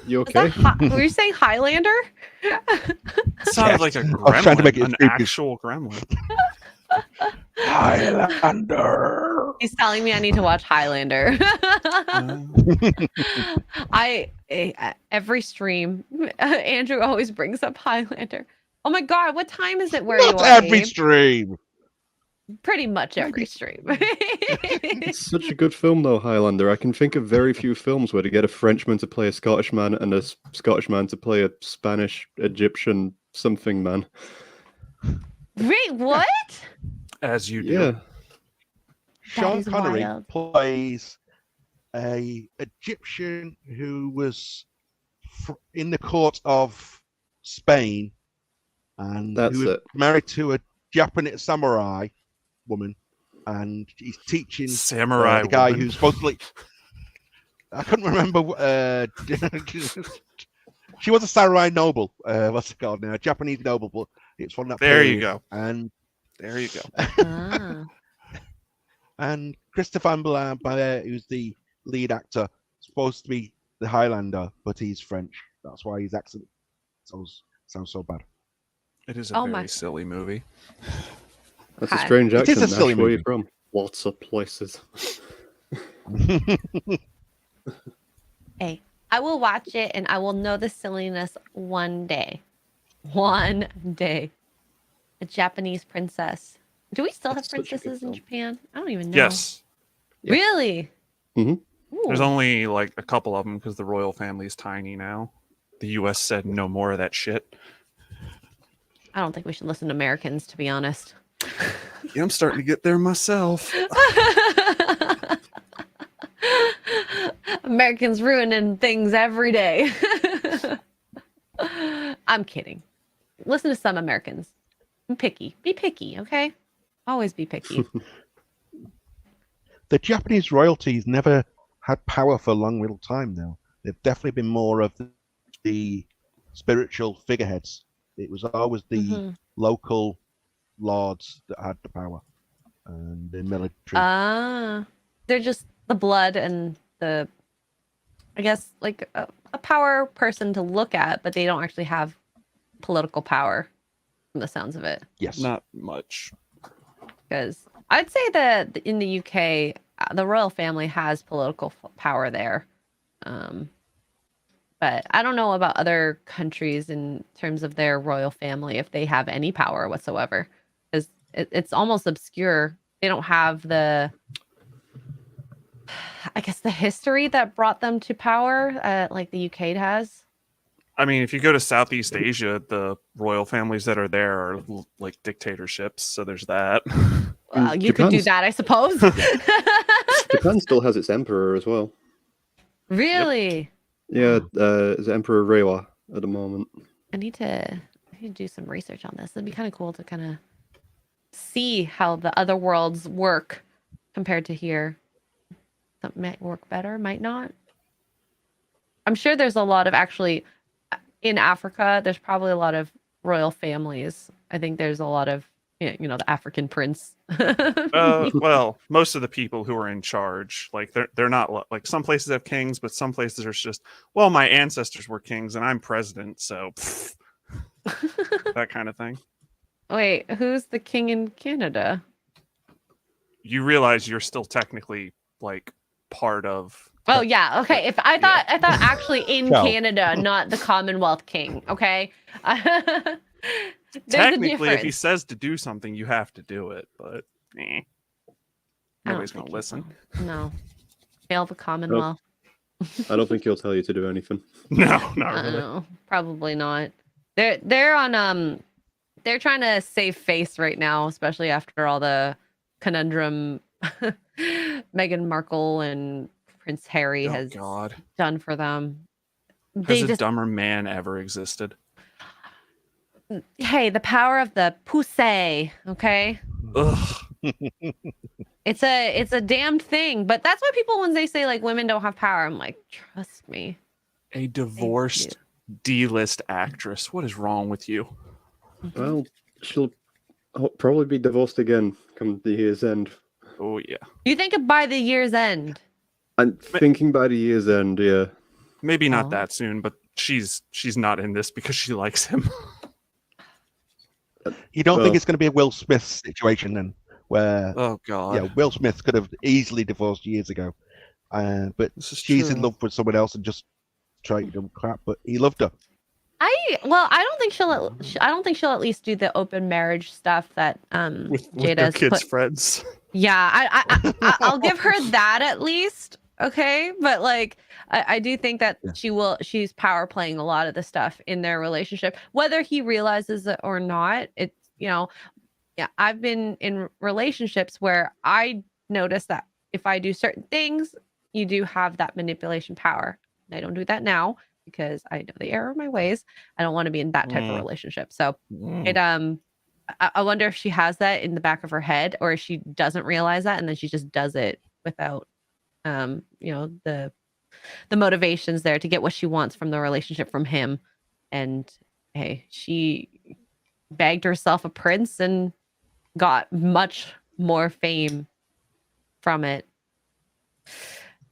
You Was okay? that were you saying Highlander? It sounded like a I was trying to make gremlin, it an creepy. actual gremlin. Highlander. He's telling me I need to watch Highlander. Every stream, Andrew always brings up Highlander. Oh my god, what time is it where you Not are? every Abe? stream. Pretty much every stream. It's such a good film, though, Highlander. I can think of very few films where to get a Frenchman to play a Scottish man and a Scottish man to play a Spanish, Egyptian something man. Wait, what? As you do. Yeah. Sean is Connery wild. plays a Egyptian who was in the court of Spain and That's who was it. married to a Japanese samurai woman, and he's teaching Samurai the guy woman. who's supposedly. I couldn't remember. She was a samurai noble. What's it called now? A Japanese noble, but it's from that. There you period. go. And There you go. Ah. and Christopher Lambert, who's the lead actor, supposed to be the Highlander, but he's French. That's why his accent sounds so bad. It is a Oh very my- silly movie. That's a Hi. strange It is accent. a silly Nash. Where are you movie. from? Lots of places. Hey, I will watch it and I will know the silliness one day. One day. A Japanese princess. Do we still That's have such a good princesses in film. Japan? I don't even know. Yes. Yeah. Really? Mhm. There's Ooh. only like a couple of them because the royal family is tiny now. The U.S. said no more of that shit. I don't think we should listen to Americans, to be honest. Yeah, I'm starting to get there myself. Americans ruining things every day. I'm kidding. Listen to some Americans. I'm picky. Be picky, okay? Always be picky. The Japanese royalties never had power for a long real time though. They've definitely been more of the spiritual figureheads. It was always the Mhm. local lords that had the power and the military. They're just the blood and the, I guess, like a power person to look at, but they don't actually have political power from the sounds of it. Yes. Not much. Because I'd say that in the UK, the royal family has political power there. But I don't know about other countries in terms of their royal family, if they have any power whatsoever. Because it's almost obscure. They don't have the, I guess, the history that brought them to power like the UK has. I mean, if you go to Southeast Asia, the royal families that are there are like dictatorships. So there's that. Well, you could do Japan's- that, I suppose. Japan still has its emperor as well. Really? Yeah, it's Emperor Reiwa at the moment. I need to do some research on this. It'd be kind of cool to kind of see how the other worlds work compared to here. Something might work better, might not. I'm sure there's a lot of actually in Africa. There's probably a lot of royal families. I think there's a lot of the African prince. Well, most of the people who are in charge, like they're not like some places have kings, but some places are just, well, my ancestors were kings and I'm president, so that kind of thing. Wait, who's the king in Canada? You realize you're still technically like part of. Oh yeah, okay. If I thought actually in No. Canada, not the Commonwealth king. Okay. There's a Technically, if he difference. says to do something, you have to do it, but I don't nobody's gonna think he listen. will. No. Fail the Commonwealth. I don't think he'll tell you to do anything. No, not I don't really. know. Probably not. They're on they're trying to save face right now, especially after all the conundrum Meghan Markle and Prince Harry Oh has God, done for them. has They a just dumber man ever existed? hey, the power of the poussée, okay? Ugh. It's a damned thing, but that's why people, when they say like women don't have power, I'm like, trust me. A divorced D-list actress. What is wrong with you? Well, she'll probably be divorced again come the year's end. Oh yeah. You think by the year's end? I'm thinking by the year's end, yeah. Maybe not Oh. that soon, but she's not in this because she likes him. You don't Well- think it's going to be a Will Smith situation then, where Oh God. yeah, Will Smith could have easily divorced years ago, but This is she's true. in love with someone else and just treated him crap. But he loved her. I don't think she'll at least do the open marriage stuff that with Jada's their kids' put. friends. Yeah, I'll give her that at least. Okay, but like I do think that Yeah. she's power playing a lot of the stuff in their relationship, whether he realizes it or not. It's yeah, I've been in relationships where I notice that if I do certain things, you do have that manipulation power. I don't do that now because I know the error of my ways. I don't want to be in that type of Mm. relationship. So it I wonder if she has that in the back of her head, or if she doesn't realize that and then she just does it without the motivations there to get what she wants from the relationship from him. And hey, she bagged herself a prince and got much more fame from it.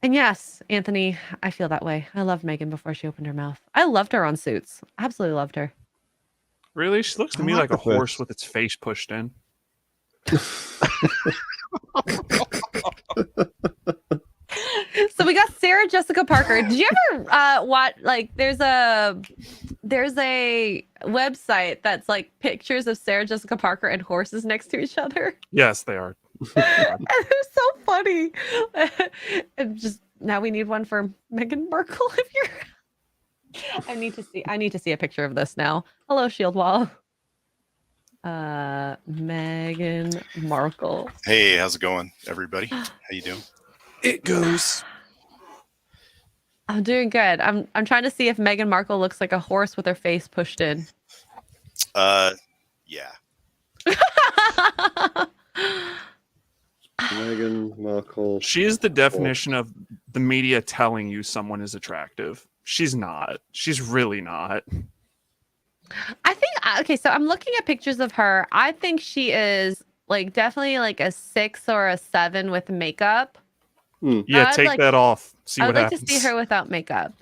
And yes, Anthony, I feel that way. I loved Meghan before she opened her mouth. I loved her on Suits. Absolutely loved her. Really? She looks to I me like like a the horse first. with its face pushed in. So we got Sarah Jessica Parker. Did you ever watch, like, there's a website that's like pictures of Sarah Jessica Parker and horses next to each other? Yes, they are. And they're so funny. And just now we need one for Meghan Markle. If you're I need to see a picture of this now. Hello, Shield Wall. Meghan Markle. Hey, how's it going, everybody? How you doing? It goes. I'm doing good. I'm trying to see if Meghan Markle looks like a horse with her face pushed in. Yeah. Meghan Markle. She is the definition of the media telling you someone is attractive. She's not. She's really not. I think okay, so I'm looking at pictures of her. I think she is like definitely like a 6 or a 7 with makeup. Yeah, I'd take like- that off. See I what would like happens. to see her without makeup.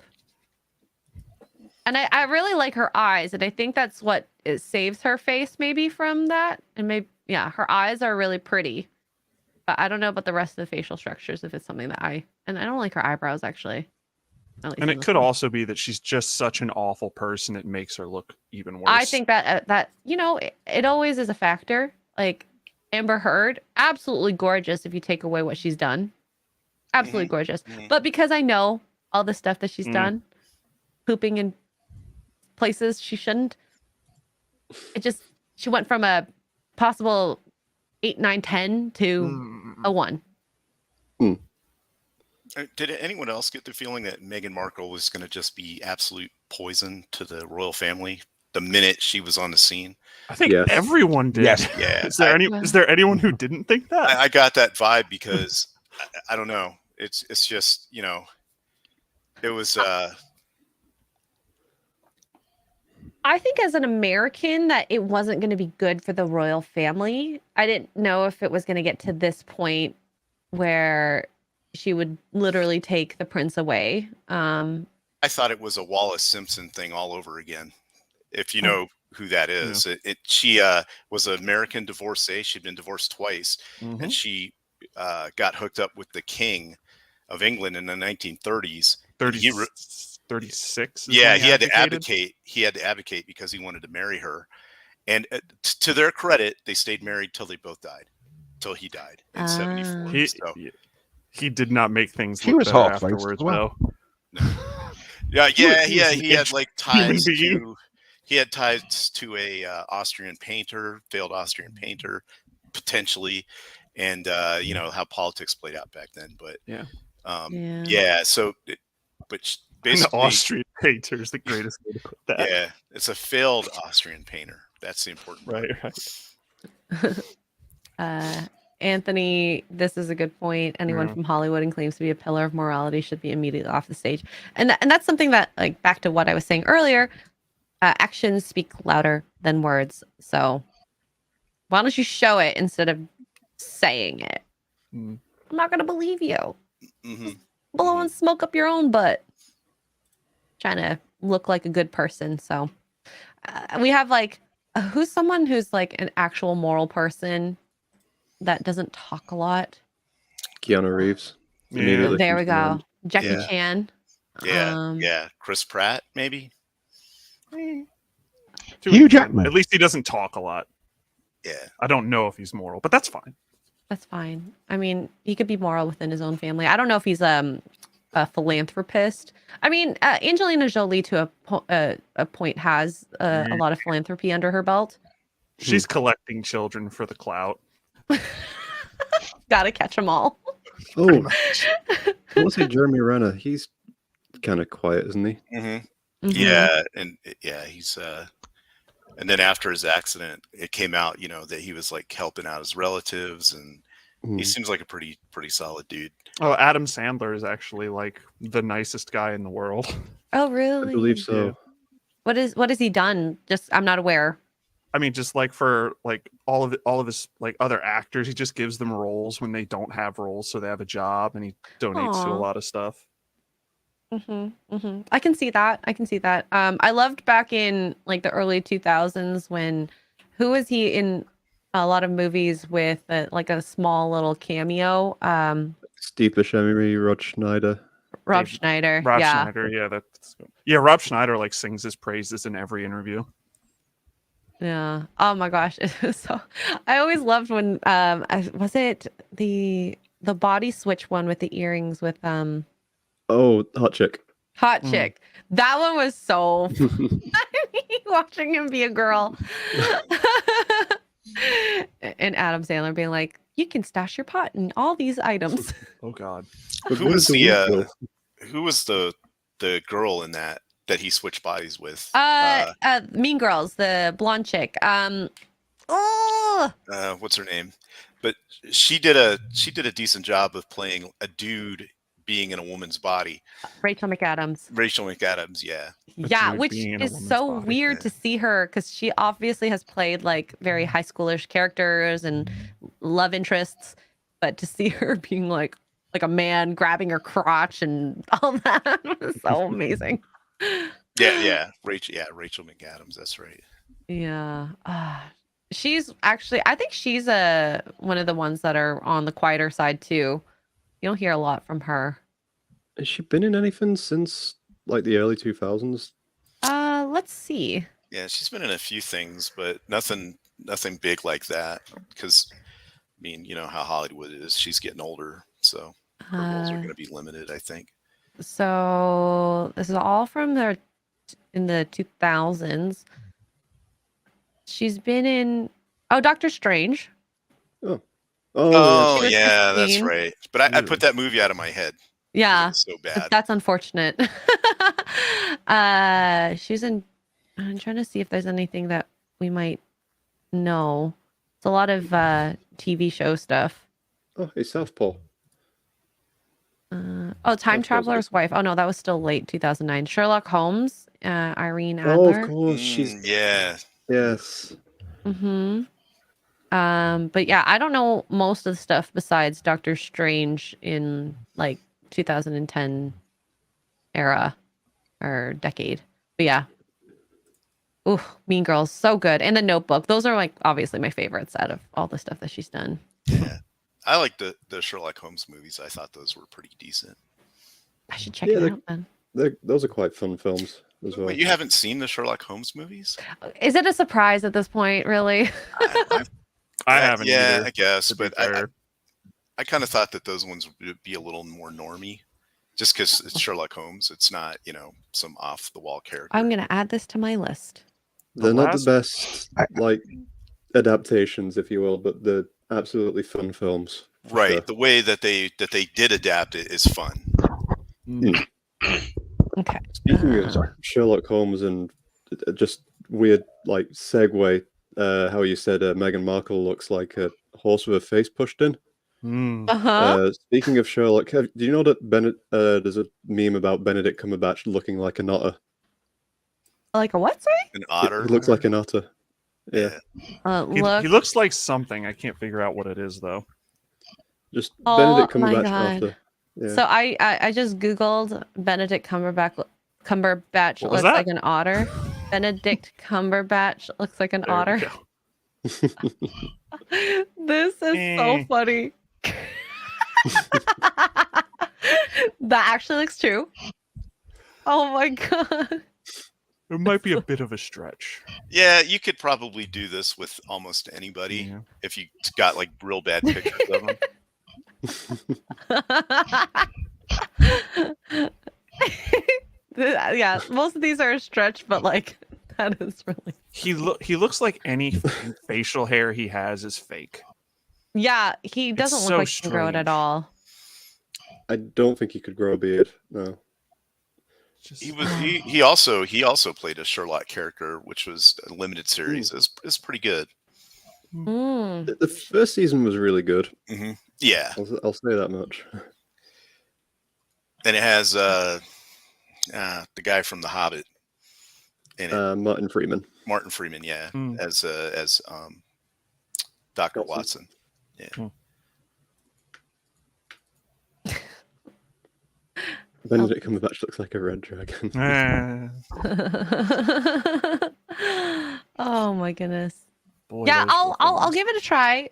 And I really like her eyes, and I think that's what it saves her face maybe from that. And maybe yeah, her eyes are really pretty. But I don't know about the rest of the facial structures if it's something that I don't like her eyebrows actually. At least And in it this could one. also be that she's just such an awful person. It makes her look even worse. I think that that it always is a factor. Like Amber Heard, absolutely gorgeous if you take away what she's done. Absolutely gorgeous. Mhm. But because I know all the stuff that she's Mm. done, pooping in places she shouldn't, she went from a possible 8, 9, 10 to Mm. a 1. Did anyone else get the feeling that Meghan Markle was going to just be absolute poison to the royal family the minute she was on the scene? I think Yes. everyone did. Yes. Yeah. Is there anyone who didn't think that? I got that vibe because I don't know. It's just, it was I think as an American that it wasn't going to be good for the royal family. I didn't know if it was going to get to this point where she would literally take the prince away. I thought it was a Wallace Simpson thing all over again. If you Oh. know who that is, she was an American divorcee. She'd been divorced twice, Mhm. and she got hooked up with the King of England in the 1930s. 36. is Yeah, when he had to abdicated? advocate. He had to advocate because he wanted to marry her. And to their credit, they stayed married till they both died, till he died in '74. He, So he did not make things She look was better hot-faced as afterwards, well. though. yeah, He was he an had like ties being. to. He had ties to a Austrian painter, failed Austrian painter, potentially, and you know how politics played out back then. But Yeah. yeah. So, but An basically, Austrian painter is the greatest way to put that. yeah, it's a failed Austrian painter. That's the important part. Right. Anthony, this is a good point. Anyone Yeah. from Hollywood and claims to be a pillar of morality should be immediately off the stage. And that's something that, like, back to what I was saying earlier, actions speak louder than words. So why don't you show it instead of saying it? Mm. I'm not going to believe you. hmm Blowing smoke up your own butt. Trying to look like a good person. So we have like, who's someone who's like an actual moral person that doesn't talk a lot? Keanu Reeves. Yeah. Immediately There comes we to mind. go. Jackie Yeah. Chan. Yeah, yeah. Chris Pratt, maybe. To Hugh an extent. Jackman. At least he doesn't talk a lot. Yeah. I don't know if he's moral, but that's fine. That's fine. I mean, he could be moral within his own family. I don't know if he's a philanthropist. I mean, Angelina Jolie to a point has a lot of philanthropy under her belt. She's collecting children for the clout. Gotta catch them all. Oh, I want to say Jeremy Renner. He's kind of quiet, isn't he? hmm Mhm. Yeah, and yeah, he's and then after his accident, it came out, you know, that he was like helping out his relatives, and he Mm. seems like a pretty solid dude. Oh, Adam Sandler is actually like the nicest guy in the world. Oh, I really? believe so. What has he done? Just I'm not aware. I mean, just like for like all of his like other actors, he just gives them roles when they don't have roles, so they have a job, and he donates to a Aw. lot of stuff. I can see that. I loved back in like the early 2000s when who was he in a lot of movies with like a small little cameo? Steve Buscemi, Rod Schneider. Rob Dave- Schneider. Rob yeah. Schneider, yeah, Rob Schneider like sings his praises in every interview. Yeah. Oh my gosh. So I always loved when was it the body switch one with the earrings with Oh, Hot Chick. Hot Mm. Chick. That one was so funny watching him be a girl. and Adam Sandler being like, "You can stash your pot in all these items." Oh God. But Who what was is the the weak girl? who was the girl in that he switched bodies with? Mean Girls, the blonde chick. Oh, What's her name? But she did a decent job of playing a dude being in a woman's body. Rachel McAdams. Rachel McAdams, yeah. Yeah, dude which being in a is woman's so body. weird to see her because she obviously has played like very high schoolish characters and love interests, but to see her being like a man grabbing her crotch and all that was so amazing. Yeah, Rachel McAdams, that's right. Yeah. She's actually, I think she's one of the ones that are on the quieter side too. You don't hear a lot from her. Has she been in anything since like the early 2000s? Let's see. Yeah, she's been in a few things, but nothing big like that. Because I mean, you know how Hollywood is. She's getting older, so her roles are going to be limited, I think. So this is all from in the 2000s. She's been in Doctor Strange. Oh She was yeah, that's 15. right. But I put that movie out of my head. Yeah, It's so bad. that's unfortunate. She's in. I'm trying to see if there's anything that we might know. It's a lot of TV show stuff. Oh, it's Southpaw. Time Southpaw's Traveler's Wife. Oh no, that was still late 2009. Sherlock Holmes. Irene Oh, Adler. of course, she's Yeah. yes. Mm-hmm. But yeah, I don't know most of the stuff besides Doctor Strange in like 2010 era or decade. But yeah. Ooh, Mean Girls, so good. And The Notebook. Those are like obviously my favorites out of all the stuff that she's done. Yeah. I like the Sherlock Holmes movies. I thought those were pretty decent. I should check Yeah, it out then. Those are quite fun films as well. Wait, you haven't seen the Sherlock Holmes movies? Is it a surprise at this point, really? I haven't. Yeah, either, I guess, to be but I fair. kind of thought that those ones would be a little more normy, just because it's Sherlock Holmes. It's not, some off the wall character. I'm gonna add this to my list. They're not last- the best like adaptations, if you will, but they're absolutely fun films. for Right. sure. The way that they did adapt it is fun. Okay. Speaking of Sherlock Holmes and just weird like segue, how you said Meghan Markle looks like a horse with a face pushed in. Mm. Uh-huh. Speaking of Sherlock, do you know that there's a meme about Benedict Cumberbatch looking like an otter? Like a what, sorry? An He otter. looks like an otter. Yeah, He looks like something. I can't figure out what it is though. just Oh Benedict my Cumberbatch God. otter. Yeah. So I just googled Benedict Cumberbatch What was looks that? like an otter. Benedict Cumberbatch looks like an There we otter. go. This is so Eh. funny. That actually looks true. Oh my god. It might be a bit of a stretch. Yeah, you could probably do this with almost anybody Yeah. if you got like real bad pictures of them. Yeah, most of these are a stretch, but like that is really. He looks like any facial hair he has is fake. Yeah, he doesn't look so like he can grow it at strange. all. I don't think he could grow a beard. No. Just, He also played a Sherlock character, which was a limited series. It's pretty good. Mm. The first season was really good. Yeah, I'll say that much. and it has the guy from The Hobbit in it, Martin Freeman. Martin Freeman. Yeah, Hmm. as Dr. Watson. Watson. Benedict Cumberbatch looks like a red dragon. Oh my goodness. boy, Yeah, those were I'll films. give it a try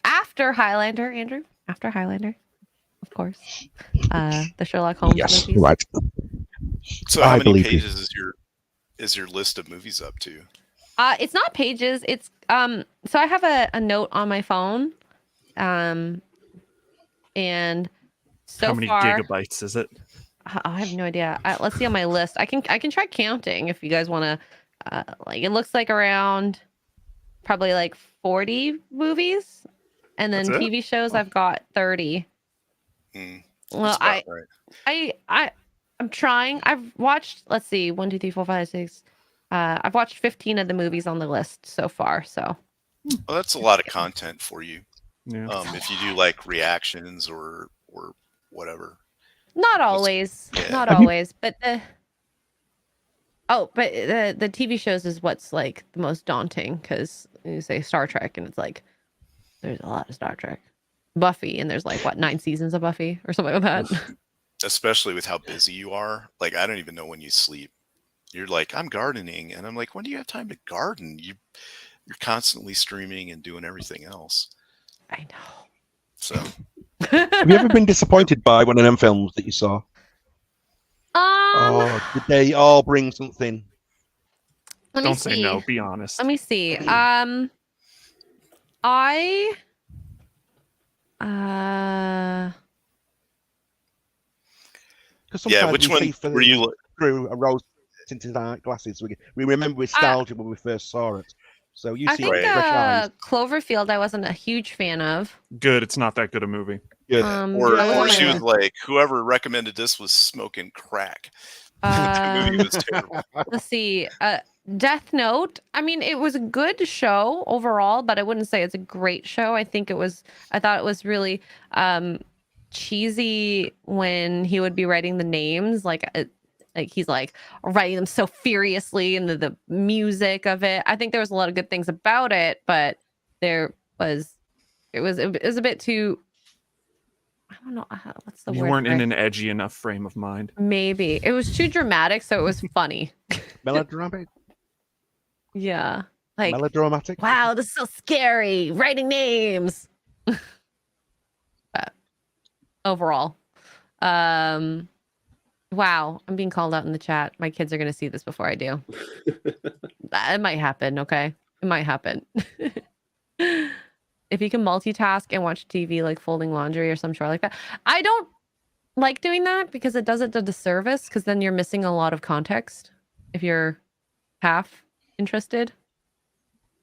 after Highlander, Andrew. After Highlander, of course. The Sherlock Holmes Yes, movies. right. So I how many believe you. pages is your list of movies up to? It's not pages. It's so I have a note on my phone. And so How many far gigabytes is it? I have no idea. Let's see on my list. I can try counting if you guys want to. Like it looks like around probably like 40 movies, and then That's it? TV shows I've got 30. Mm, Well, that's about right. I'm trying. I've watched, let's see, 1, 2, 3, 4, 5, 6. I've watched 15 of the movies on the list so far. So Well, that's a lot of content for you. Yeah. If you do like reactions or whatever. not What's- always, yeah. not Have you- always, but the TV shows is what's like the most daunting, because you say Star Trek and it's like there's a lot of Star Trek. Buffy, and there's like what, 9 seasons of Buffy or something like that. Especially with how busy you are. Like, I don't even know when you sleep. You're like, I'm gardening, and I'm like, when do you have time to garden? You're constantly streaming and doing everything else. I know. So Have you ever been disappointed by one of them films that you saw? Or did they all bring something? Let me Don't say see. no. Be honest. Let me see. Because yeah, sometimes which we see one were you? through a rose tinted glasses. We remember nostalgia when we first saw it. So you I see think it with fresh eyes. Cloverfield I wasn't a huge fan of. Good. It's not that good a movie. Good. Or that wasn't she my- was like, whoever recommended this was smoking crack. The Uh, movie was terrible. let's see. Death Note. I mean, it was a good show overall, but I wouldn't say it's a great show. I thought it was really cheesy when he would be writing the names, like he's like writing them so furiously, and the music of it. I think there was a lot of good things about it, but it was a bit too. I don't know what's the You word. weren't for in it? an edgy enough frame of mind. Maybe it was too dramatic, so it was funny. Melodramatic. Yeah, like Melodramatic. wow, this is so scary. Writing names. But overall, wow, I'm being called out in the chat. My kids are gonna see this before I do. It might happen. Okay, it might happen. If you can multitask and watch TV like folding laundry or some shit like that, I don't like doing that because it does it a disservice. Because then you're missing a lot of context if you're half interested.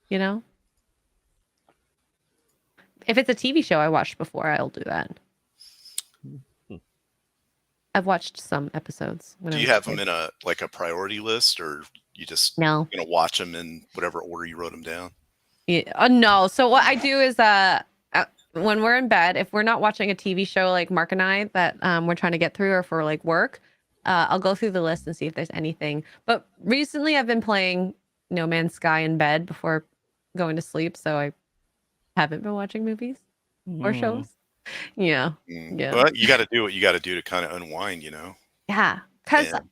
You know, if it's a TV show I watched before, I'll do that. I've watched some episodes. When Do I you was a have them kid. in a priority list, or you just No. gonna watch them in whatever order you wrote them down? Yeah, no. So what I do is when we're in bed, if we're not watching a TV show like Mark and I that we're trying to get through, or for like work, I'll go through the list and see if there's anything. But recently I've been playing No Man's Sky in bed before going to sleep, so I haven't been watching movies or shows. Yeah. Yeah. Well, you got to do what you got to do to kind of unwind, you know. Yeah. Because And-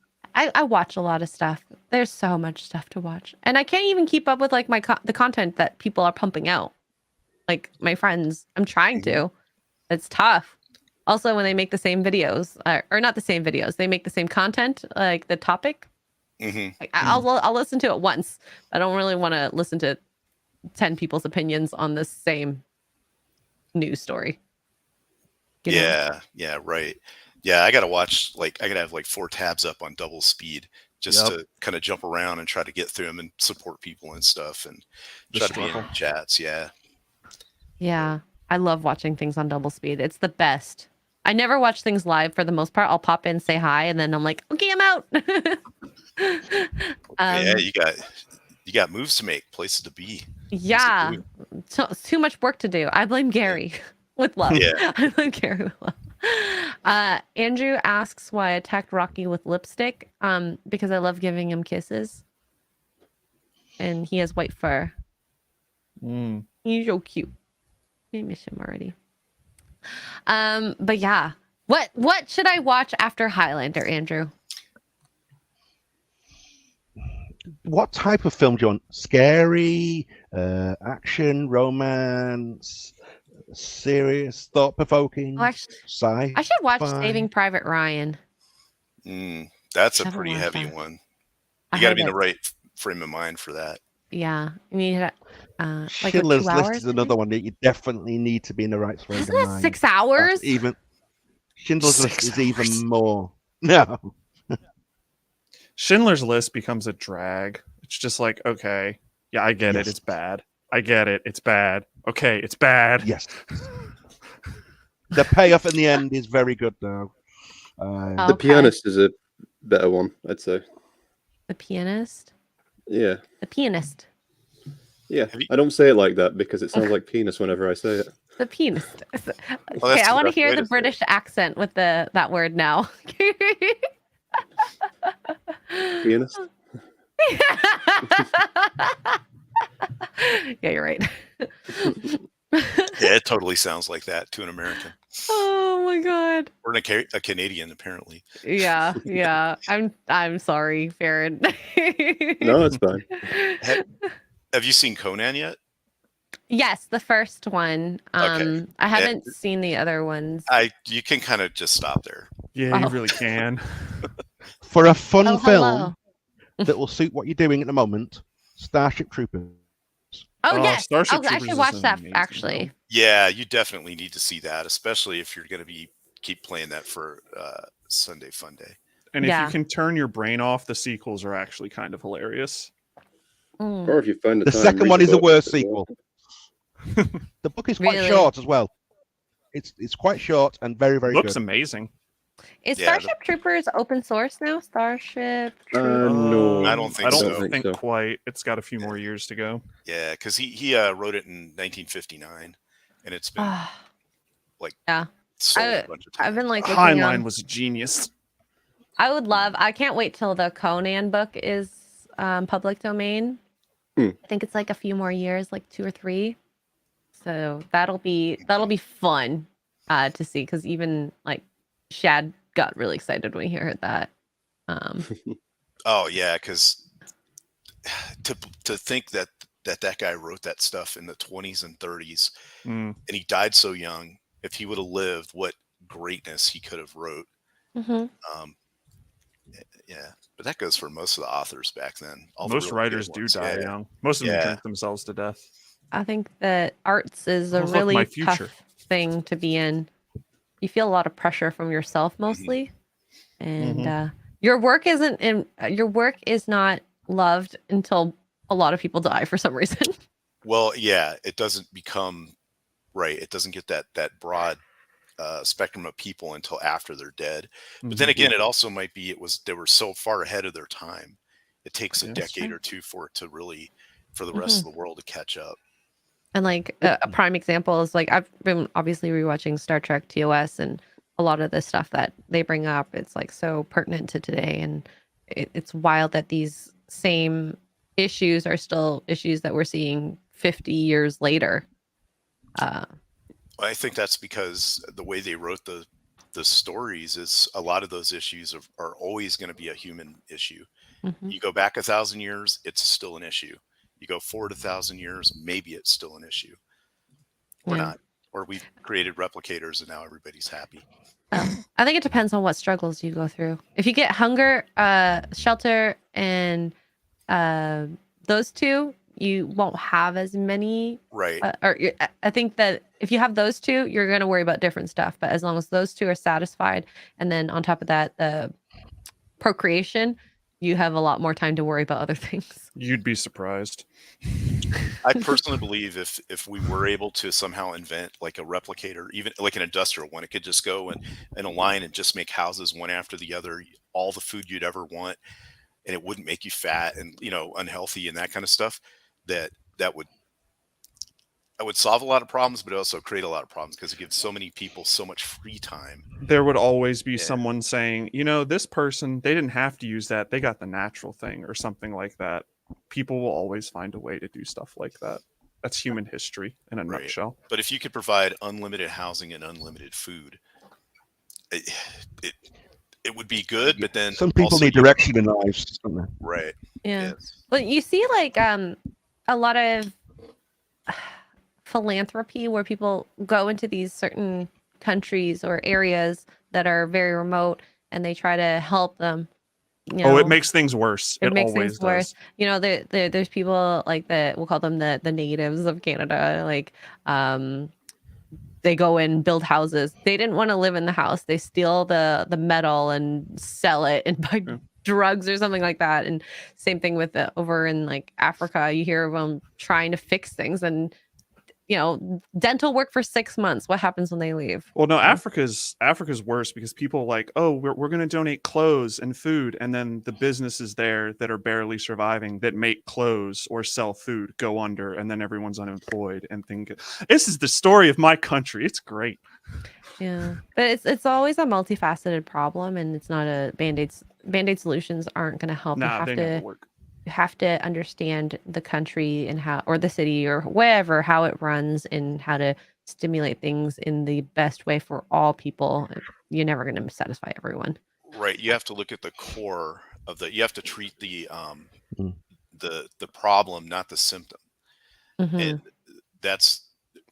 I watch a lot of stuff. There's so much stuff to watch, and I can't even keep up with like the content that people are pumping out. Like my friends, I'm trying to. It's tough. Also, when they make the same videos, or not the same videos, they make the same content, like the topic. hmm Like, I'll listen to it once. I don't really want to listen to 10 people's opinions on the same news story. You know? Yeah, right. Yeah, I gotta watch, like, I gotta have like 4 tabs up on double speed just Yep. to kind of jump around and try to get through them and support people and stuff, and The try to be in struggle. chats. Yeah. Yeah, I love watching things on double speed. It's the best. I never watch things live for the most part. I'll pop in, say hi, and then I'm like, okay, I'm out. Yeah, you got moves to make, places to be. Yeah, it's too much work to do. I blame Gary with love. Yeah. I blame Gary with love. Andrew asks why I attacked Rocky with lipstick. Because I love giving him kisses, and he has white fur. He's so cute. I miss him already. But yeah, what should I watch after Highlander, Andrew? What type of film do you want? Scary, action, romance, serious, thought-provoking, Oh, actually, sci? I should watch Fine. Saving Private Ryan. That's a Haven't pretty watched heavy that. one. I You got to heard be in the it- right frame of mind for that. Yeah, you need like what, Schindler's 2 List hours, is I another think? one that you definitely need to be in the right frame Isn't of it mind. 6 That's hours? Even Schindler's List 6 is even hours. more. No, Schindler's List becomes a drag. It's just like, okay, yeah, I get it. Yes. It's bad. I get it. It's bad. Okay, it's bad. Yes. The payoff in the end is very good though. The Okay. Pianist is a better one, I'd say. The Pianist. Yeah. The Pianist. Yeah. Have you- I don't say it like that because it sounds like penis whenever I say it. The Pianist. Okay, that's I the want to best hear way the to say it. British accent with that word now. Pianist? Yeah, you're right. Yeah, it totally sounds like that to an American Oh my god. or a Canadian, apparently. Yeah. I'm sorry, Farron. No, it's fine. Have you seen Conan yet? Yes, the first one. Okay. I haven't seen the other ones. You can kind of just stop there. Yeah, you Oh. really can. For a fun Oh, film hello. that will suit what you're doing at the moment, Starship Troopers. Oh, yes. Starship I Troopers should is watch that amazing, actually. Yeah, you definitely need to see that, especially if you're going to keep playing that for Sunday Fun Day. And if Yeah. you can turn your brain off, the sequels are actually kind of hilarious. Mm. Or if you find The time, second read one is the book worst as well. sequel. The book is quite Really? short as well. It's quite short and very, very Looks good. amazing. Is Yeah, the- Starship Troopers open source now? Starship No, I don't think I so. don't think so. quite. It's got a few more years to go. Yeah, because he wrote it in 1959, and it's been Ah, sold I- a bunch of times. I've been like looking Heinlein on. was a genius. I can't wait till the Conan book is public domain. Hmm. I think it's like a few more years, like 2 or 3. So that'll be fun to see, because even like Shad got really excited when he heard that. Oh yeah, because to think that guy wrote that stuff in the 20s and 30s, Mm. and he died so young. If he would have lived, what greatness he could have wrote. Mhm. Yeah, but that goes for most of the authors back then. All the Most really good writers do ones. die Yeah. young. Most of them Yeah. drink themselves to death. I think that arts is a Oh, look, really my tough future. thing to be in. You feel a lot of pressure from yourself mostly, and your work is not loved until a lot of people die for some reason. Well, yeah, it doesn't become right. It doesn't get that broad spectrum of people until after they're dead. But then Mhm. again, it also might be they were so far ahead of their time. It takes a Yeah. That's decade true. or two for the rest of the world to catch up. And like a prime example is like I've been obviously rewatching Star Trek TOS, and a lot of the stuff that they bring up, it's like so pertinent to today, and it's wild that these same issues are still issues that we're seeing 50 years later. I think that's because the way they wrote the stories is a lot of those issues are always going to be a human issue. Mhm. You go back 1,000 years, it's still an issue. You go forward 1,000 years, maybe it's still an issue. Or Yeah. not. Or we've created replicators and now everybody's happy. I think it depends on what struggles you go through. If you get hunger, shelter, and those two, you won't have as many. Right. I think that if you have those two, you're going to worry about different stuff. But as long as those two are satisfied, and then on top of that, the procreation, you have a lot more time to worry about other things. You'd be surprised. I personally believe if we were able to somehow invent like a replicator, even like an industrial one, it could just go in a line and just make houses one after the other, all the food you'd ever want, and it wouldn't make you fat and unhealthy and that kind of stuff. That would solve a lot of problems, but also create a lot of problems because it gives so many people so much free time. There would always be Yeah. someone saying, this person, they didn't have to use that. They got the natural thing or something like that. People will always find a way to do stuff like that. That's human history in a Right. nutshell. But if you could provide unlimited housing and unlimited food, it would be good. But then Some people also need you- direction in lives, don't they? Right. Yeah. Yes. Well, you see, like a lot of philanthropy where people go into these certain countries or areas that are very remote, and they try to help them. Oh, it makes things worse. It It, makes always things worse. does. There's people like we'll call them the natives of Canada. Like, they go and build houses. They didn't want to live in the house. They steal the metal and sell it and buy Yeah. drugs or something like that. And same thing with over in like Africa, you hear of them trying to fix things, and dental work for 6 months. What happens when they leave? Well, no, So- Africa's worse because people are like, oh, we're going to donate clothes and food, and then the businesses there that are barely surviving that make clothes or sell food go under, and then everyone's unemployed and think this is the story of my country. It's great. Yeah, but it's always a multifaceted problem, and it's not a band-aid solutions aren't going to help. Nah, they never work. You have to understand the country and how, or the city or wherever, how it runs and how to stimulate things in the best way for all people. You're never going to satisfy everyone. Right. You have to look at the core of you have to treat the Mm. the problem, not the symptom. Mhm. And that's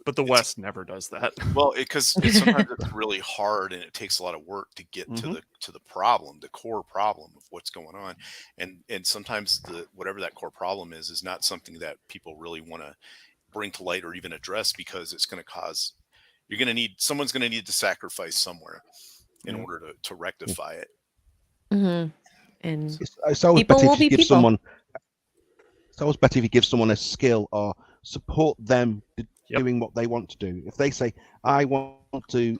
But the West never does that. well, because sometimes it's really hard and it takes a lot of work to get to the problem, the core problem of what's going on, and sometimes whatever that core problem is not something that people really want to bring to light or even address, because it's going to cause someone's going to need to sacrifice somewhere in order to rectify it. Mhm. And It's always People better will if you be give people. someone. It's always better if you give someone a skill or support them Yep. doing what they want to do. If they say, "I want to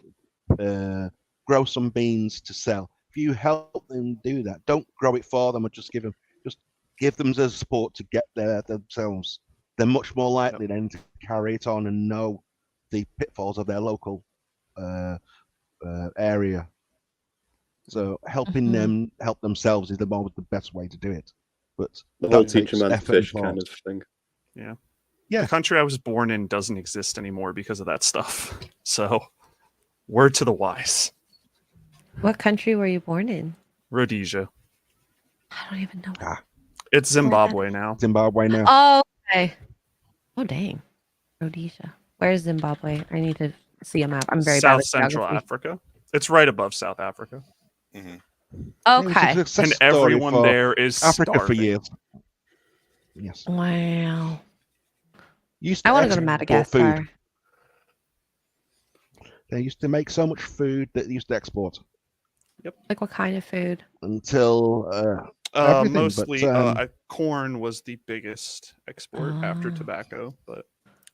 grow some beans to sell," if you help them do that, don't grow it for them or just give them the support to get there themselves. They're much more likely then to carry it on and know the pitfalls of their local area. So helping them help themselves is always the best way to do it. But The whole that teach a takes man to effort fish and kind thought. of thing. Yeah. Yeah. The country I was born in doesn't exist anymore because of that stuff. So, word to the wise. what country were you born in? Rhodesia. I don't even know. It's Zimbabwe now. Zimbabwe now. Oh, okay. Oh, dang. Rhodesia. Where's Zimbabwe? I need to see a map. I'm very bad South with Central geography. Africa. It's right above South Africa. Mhm. It was a Okay. success And story everyone for there is Africa for starving. years. Yes. Wow. Used I want to go to export food. Madagascar. They used to make so much food that they used to export Like what kind of food? until everything, but, Mostly, corn was the biggest export after Ah. tobacco, but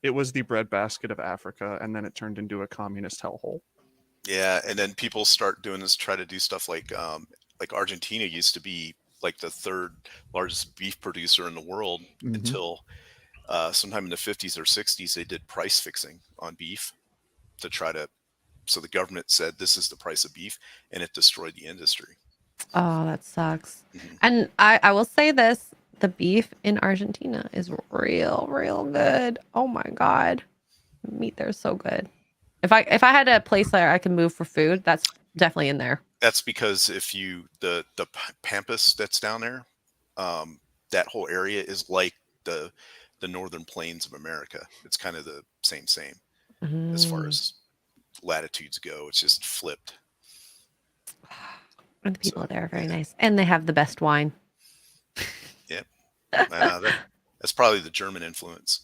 it was the breadbasket of Africa, and then it turned into a communist hellhole. Yeah, and then people start doing this, try to do stuff like Argentina used to be like the third largest beef producer in the world Mhm. until sometime in the 50s or 60s they did price fixing on beef to try to. So the government said this is the price of beef, and it destroyed the industry. Oh, that sucks. Mhm. And I will say this, the beef in Argentina is real, real good. Oh my God. Meat there is so good. If I had a place there I can move for food, that's definitely in there. That's because if you the pampas that's down there, that whole area is like the northern plains of America. It's kind of the same as far Mm. as latitudes go. It's just flipped. And the people So, there are very yeah. nice. And they have the best wine. That's probably the German influence.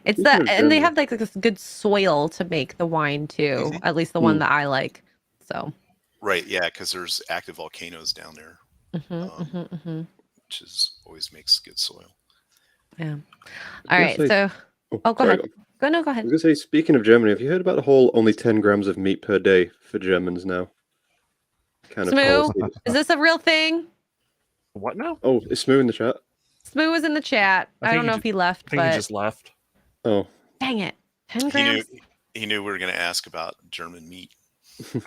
It's Speaking of and they Germany. have like this good soil to make the wine too. Mhm. At least the one Mm. that I like. So Right, yeah, because there's active volcanoes down there, which always makes good soil. yeah. I All was right. gonna say- So go sorry, ahead. Go I ahead. was gonna say, speaking of Germany, have you heard about the whole only 10 grams of meat per day for Germans now? Kind of Smoo? policy. Is this a real thing? What now? Oh, is Smoo in the chat? Smoo was in the chat. I I think don't he know ju- if he left, I think but he just left. Oh, dang it. 10 He knew grams? he knew we were going to ask about German meat.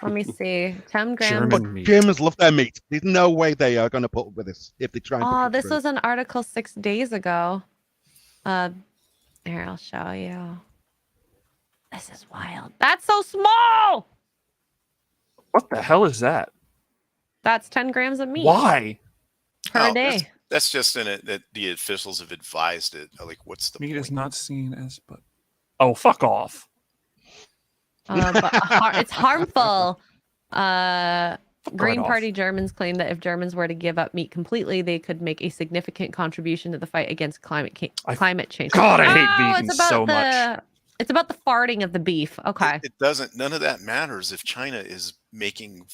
Let me see. 10 grams. German But meat. Germans love their meat. There's no way they are going to put up with this if they try and Oh, push it this through. was an article 6 days ago. Here, I'll show you. This is wild. That's so small. What the hell is that? That's 10 grams of meat Why? per Oh, day. That's just in it that the officials have advised it. Like, what's the Meat point? is not seen as but. Oh, fuck off. But it's harmful. Fuck Green right off. Party Germans claim that if Germans were to give up meat completely, they could make a significant contribution to the fight against climate change. God, I hate Oh, vegans it's about so much. the it's about the farting of the beef. Okay. It doesn't. None of that matters if China is making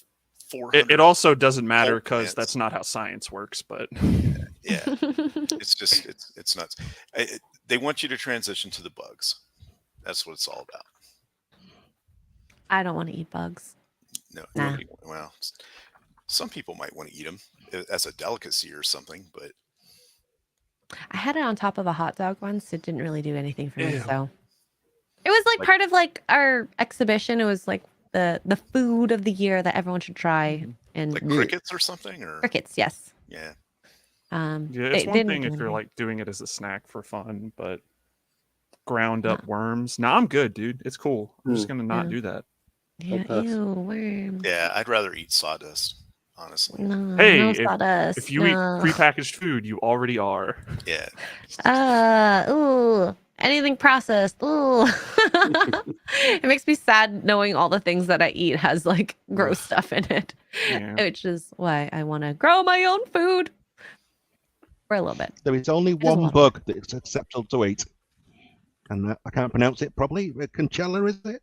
400. It also doesn't matter Coal because plants. that's not how science works. But Yeah, it's just it's nuts. They want you to transition to the bugs. That's what it's all about. I don't want to eat bugs. No, Nah. nobody. Well, some people might want to eat them as a delicacy or something, but I had it on top of a hot dog once. It didn't really do anything for me. Ew. So it was like Like- part of like our exhibition. It was like the food of the year that everyone should try. And like crickets or something, or crickets, yes. yeah. yeah, They it's one didn't thing do if you're anything. like doing it as a snack for fun, but ground up No. worms. No, I'm good, dude. It's cool. I'm just gonna not Yeah. do that. Yeah, pass. ew, worms. Yeah, I'd rather eat sawdust, honestly. No, Hey, no if- sawdust. If you no. eat prepackaged food, you already are. Yeah. Ooh, anything processed. Ooh. It makes me sad knowing all the things that I eat has like gross stuff in it, Yeah. which is why I want to grow my own food for a little bit. There is only a one lot. bug that is acceptable to eat, and I can't pronounce it probably. Conchella, is it?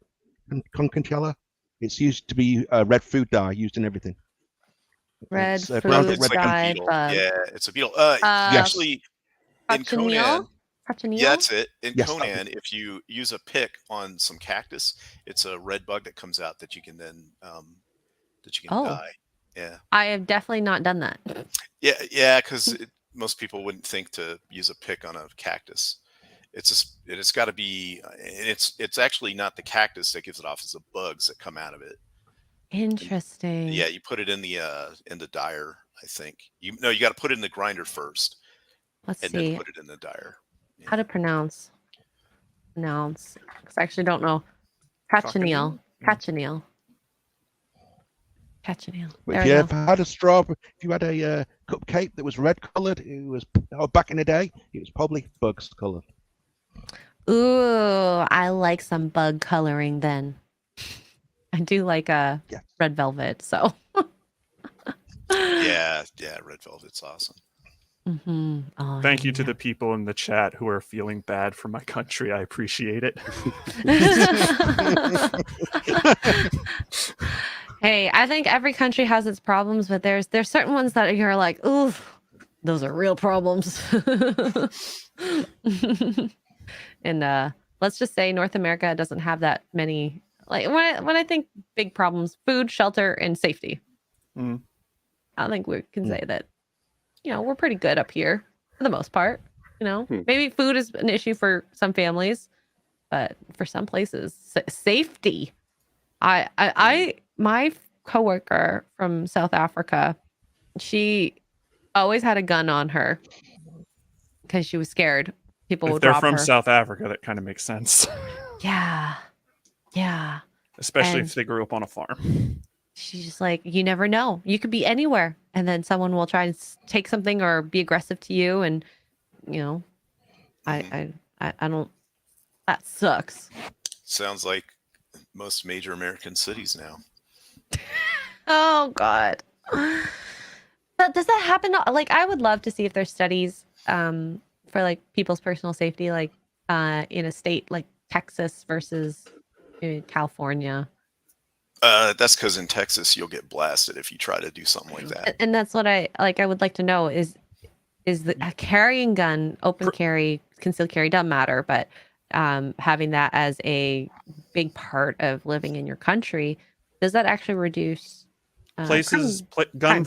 Conchella. It's used to be red food dye used in everything. Red It's, food pronounced It's like dye a beetle. bug. Yeah, it's a beetle. Yes. Actually, in Cochineal? Conan, Cochineal? yeah, that's it. In Yes, that Conan, if you use a pick on some cactus, it's a red bug that comes out that you can then Oh. dye. Yeah, I have definitely not done that. yeah, because most people wouldn't think to use a pick on a cactus. It's got to be, and it's actually not the cactus that gives it off; it's the bugs that come out of it. Interesting. Yeah, you put it in the dyer. I think you got to put it in the grinder first, Let's and see then put it in the dyer. how to pronounce. Because I actually don't know. Cochineal. Cochineal? Cochineal. But There if we you go. ever had a strawberry, if you had a cupcake that was red coloured, it was back in the day. It was probably bugs coloured. Ooh, I like some bug coloring then. I do like a Yes. red velvet, so. Yeah, red velvet's awesome. Mm-hmm. Oh, Thank you to yeah. the people in the chat who are feeling bad for my country. I appreciate it. Hey, I think every country has its problems, but there's certain ones that you're like, ooh, those are real problems. And let's just say North America doesn't have that many. Like when I think big problems, food, shelter, and safety. Mm. I think we can say that, we're pretty good up here for the most part. Maybe food is an issue for some families, but for some places, safety. My coworker from South Africa, she always had a gun on her because she was scared people If would they're rob from her. South Africa, that kind of makes sense. Yeah. Especially And- if they grew up on a farm. She's just like, you never know. You could be anywhere, and then someone will try and take something or be aggressive to you, and I don't. That sucks. Sounds like most major American cities now. Oh God. But does that happen? Like, I would love to see if there's studies for like people's personal safety, like in a state like Texas versus California. That's because in Texas you'll get blasted if you try to do something like that. And that's what I would like to know is the a carrying gun, open carry, concealed carry doesn't matter, but having that as a big part of living in your country, does that actually reduce Places crime? gun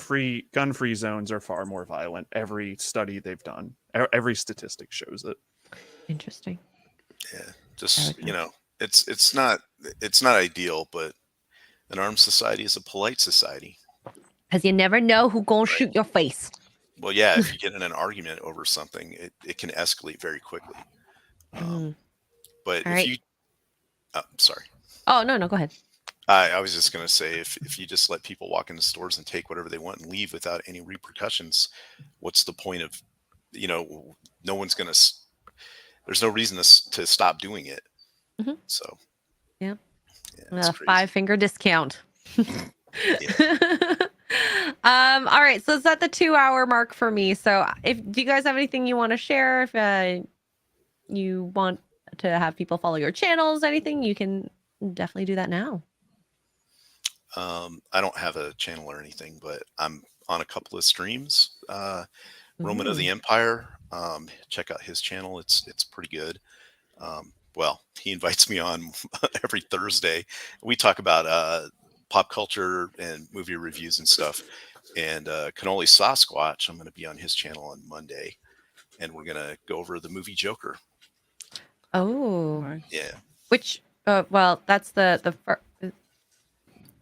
free zones are far more violent. Every study they've done, every statistic shows it. Interesting. Yeah, just it's not ideal, but an armed society is a polite society. Because you never know who gonna shoot your face. Well, yeah, if you get in an argument over something, it can escalate very quickly. But All if right. you, sorry, Oh no, go ahead. I was just going to say, if you just let people walk into stores and take whatever they want and leave without any repercussions, what's the point of, no one's going to, there's no reason to stop doing it. Mhm. So, Yeah. it's A crazy. 5-finger discount. All right, so it's at the 2-hour mark for me. So do you guys have anything you want to share? If you want to have people follow your channels, anything, you can definitely do that now. I don't have a channel or anything, but I'm on a couple of streams. Roman of the Empire. Check out his channel. It's pretty good. Well, he invites me on every Thursday. We talk about pop culture and movie reviews and stuff. And Cannoli Sasquatch, I'm going to be on his channel on Monday, and we're going to go over the movie Joker. Oh, Nice. Yeah, which? Well, that's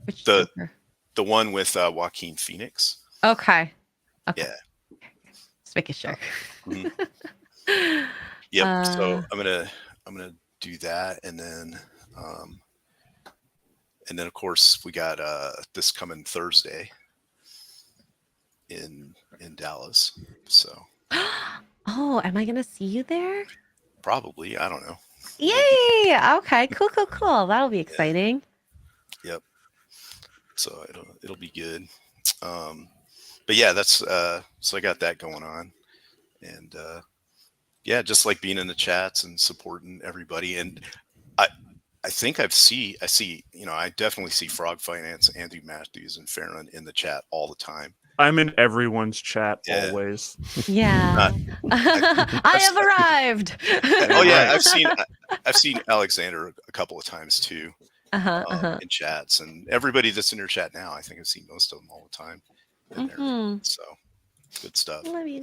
which The- Joker? the one with Joaquin Phoenix. Okay. Okay. Yeah. Just making sure. Mhm. Yep. So Uh, I'm gonna do that, and then of course we got this coming Thursday in Dallas. So Oh, am I gonna see you there? probably, I don't know. Yay! Okay, cool. That'll be exciting. Yep. So it'll be good. But yeah, that's so I got that going on, and yeah, just like being in the chats and supporting everybody. And I think I see, I definitely see Frog Finance, Andy Matthews, and Farron in the chat all the time. I'm in everyone's chat Yeah. always. Yeah. I have arrived. Oh yeah, Right. I've seen Alexander a couple of times too in chats, and everybody that's in your chat now, I think I've seen most of them all the time in there. Mhm. So good stuff. Love you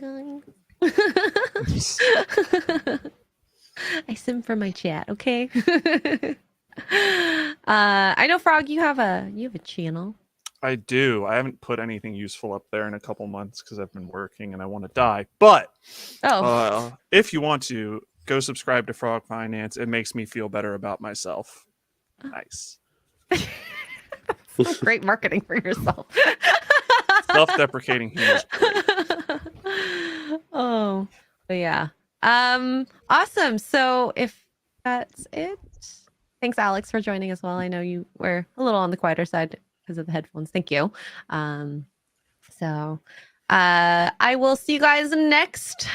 guys. I sim for my chat, okay? I know, Frog, you have a channel. I do. I haven't put anything useful up there in a couple months because I've been working and I want to die. But Oh, if you want to, go subscribe to Frog Finance. It makes me feel better about myself. Nice. great marketing for yourself. Self-deprecating humor is great. Oh, but yeah. Awesome. So if that's it, thanks, Alex, for joining as well. I know you were a little on the quieter side because of the headphones. Thank you. So I will see you guys next,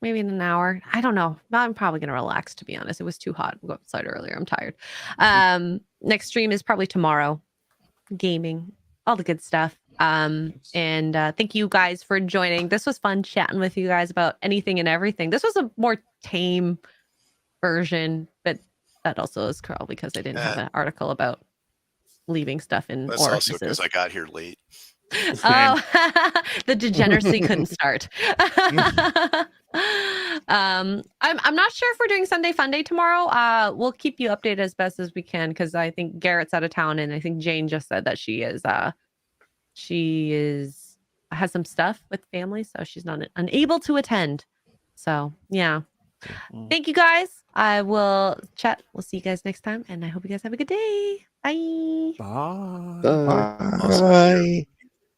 maybe in an hour. I don't know. I'm probably gonna relax, to be honest. It was too hot. We'll go outside earlier. I'm tired. Next stream is probably tomorrow. Gaming, all the good stuff. And thank you guys for joining. This was fun chatting with you guys about anything and everything. This was a more tame version, but that also is probably because I didn't have an article about leaving stuff in That's also orifices. because I got here late. Oh, the degeneracy couldn't start. I'm not sure if we're doing Sunday Fun Day tomorrow. We'll keep you updated as best as we can because I think Garrett's out of town, and I think Jane just said that she has some stuff with family, so she's not unable to attend. So yeah. Thank you guys. I will chat. We'll see you guys next time, and I hope you guys have a good day. Bye. Bye. Bye. Bye.